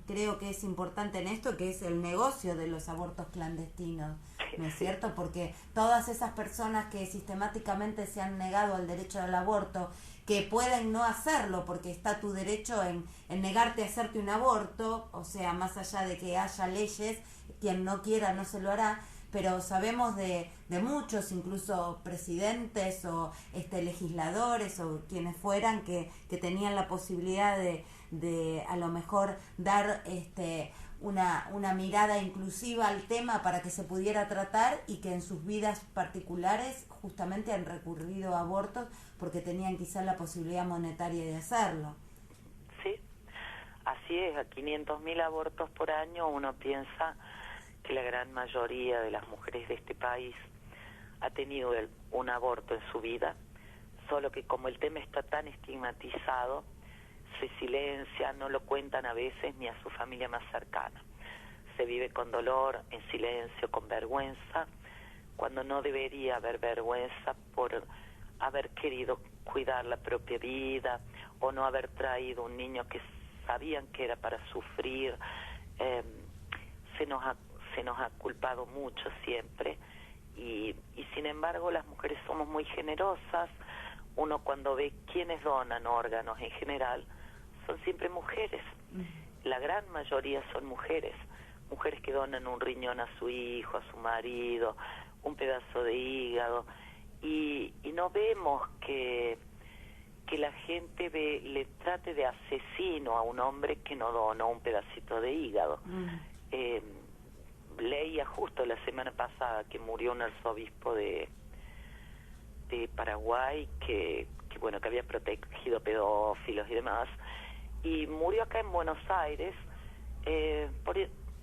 [SPEAKER 3] creo que es importante en esto, que es el negocio de los abortos clandestinos, ¿no es cierto? Porque todas esas personas que sistemáticamente se han negado al derecho al aborto, que pueden no hacerlo porque está tu derecho en negarte a hacerte un aborto, o sea, más allá de que haya leyes, quien no quiera no se lo hará, pero sabemos de muchos, incluso presidentes o legisladores o quienes fueran, que tenían la posibilidad de a lo mejor dar una mirada inclusiva al tema para que se pudiera tratar, y que en sus vidas particulares justamente han recurrido a abortos porque tenían quizás la posibilidad monetaria de hacerlo.
[SPEAKER 6] Sí, así es, a 500.000 abortos por año uno piensa que la gran mayoría de las mujeres de este país ha tenido un aborto en su vida, solo que como el tema está tan estigmatizado, se silencia, no lo cuentan a veces ni a su familia más cercana. Se vive con dolor, en silencio, con vergüenza, cuando no debería haber vergüenza por haber querido cuidar la propia vida o no haber traído un niño que sabían que era para sufrir. Se nos ha culpado mucho siempre y sin embargo las mujeres somos muy generosas. Uno cuando ve quiénes donan órganos en general son siempre mujeres. La gran mayoría son mujeres que donan un riñón a su hijo, a su marido, un pedazo de hígado, y no vemos que la gente le trate de asesino a un hombre que no donó un pedacito de hígado. Leía justo la semana pasada que murió un arzobispo de Paraguay que había protegido pedófilos y demás, y murió acá en Buenos Aires,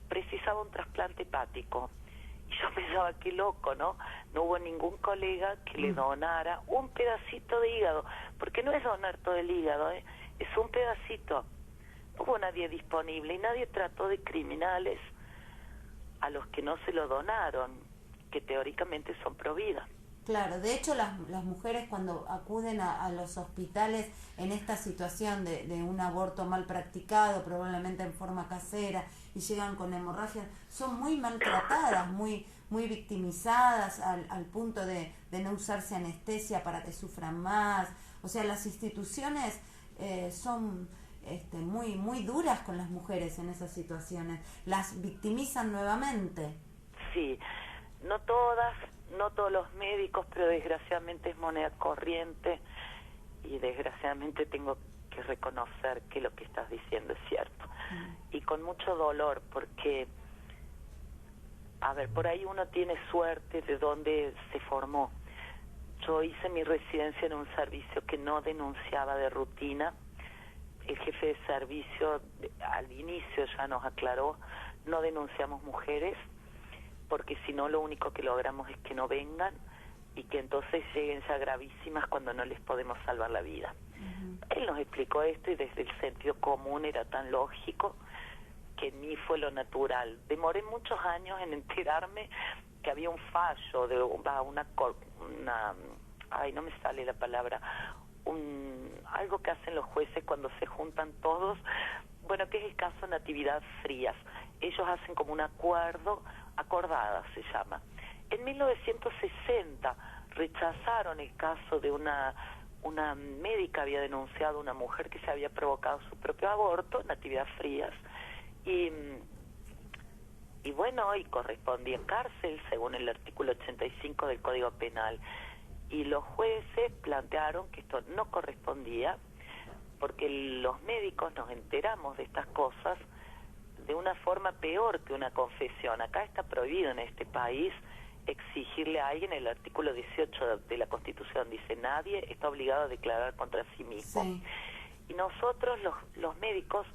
[SPEAKER 6] precisaba un trasplante hepático. Y yo pensaba, qué loco, ¿no? No hubo ningún colega que le donara un pedacito de hígado, porque no es donar todo el hígado, es un pedacito. No hubo nadie disponible y nadie trató de criminales a los que no se lo donaron, que teóricamente son pro vida.
[SPEAKER 3] Claro, de hecho las mujeres cuando acuden a los hospitales en esta situación de un aborto mal practicado, probablemente en forma casera, y llegan con hemorragias, son muy maltratadas, muy victimizadas al punto de no usarse anestesia para que sufran más. O sea, las instituciones son muy duras con las mujeres en esas situaciones, las victimizan nuevamente.
[SPEAKER 6] Sí, no todas, no todos los médicos, pero desgraciadamente es moneda corriente y desgraciadamente tengo que reconocer que lo que estás diciendo es cierto. Y con mucho dolor, porque, a ver, por ahí uno tiene suerte de dónde se formó. Yo hice mi residencia en un servicio que no denunciaba de rutina. El jefe de servicio al inicio ya nos aclaró, no denunciamos mujeres, porque si no lo único que logramos es que no vengan y que entonces lleguen ya gravísimas cuando no les podemos salvar la vida. Él nos explicó esto y desde el sentido común era tan lógico que en mí fue lo natural. Demoré muchos años en enterarme que había un fallo de ay, no me sale la palabra, algo que hacen los jueces cuando se juntan todos, bueno, que es el caso Natividad Frías. Ellos hacen como un acuerdo, acordada se llama. En 1960 rechazaron el caso de una médica había denunciado a una mujer que se había provocado su propio aborto, Natividad Frías, y bueno, y correspondía cárcel según el artículo 85 del Código Penal. Y los jueces plantearon que esto no correspondía porque los médicos nos enteramos de estas cosas de una forma peor que una confesión. Acá está prohibido en este país exigirle a alguien, el artículo 18 de la Constitución dice, nadie está obligado a declarar contra sí mismo. Sí. Y nosotros, los médicos,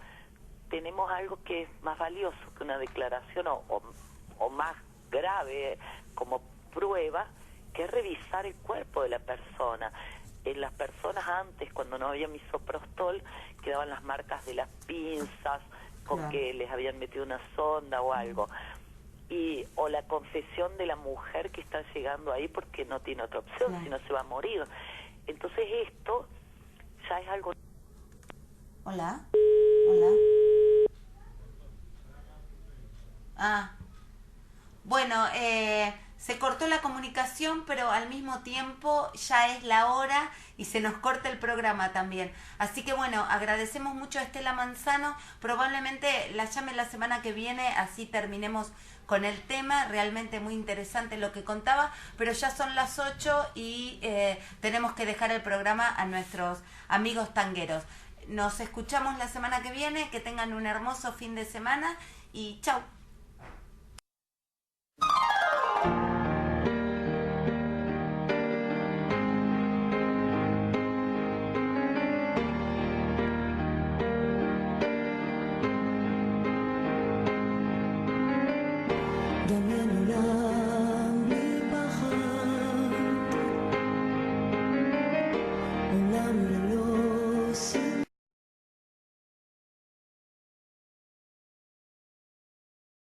[SPEAKER 6] tenemos algo que es más valioso que una declaración o más grave como prueba, que es revisar el cuerpo de la persona. En las personas antes, cuando no había misoprostol, quedaban las marcas de las pinzas con claro, que les habían metido una sonda o algo. O la confesión de la mujer que está llegando ahí porque no tiene otra opción, claro, si no se va a morir. Entonces esto ya es algo...
[SPEAKER 3] Hola. Bueno, se cortó la comunicación, pero al mismo tiempo ya es la hora y se nos corta el programa también. Así que bueno, agradecemos mucho a Estela Manzano. Probablemente la llame la semana que viene, así terminemos con el tema. Realmente muy interesante lo que contaba, pero ya son las 8 y tenemos que dejar el programa a nuestros amigos tangueros. Nos escuchamos la semana que viene, que tengan un hermoso fin de semana y chau.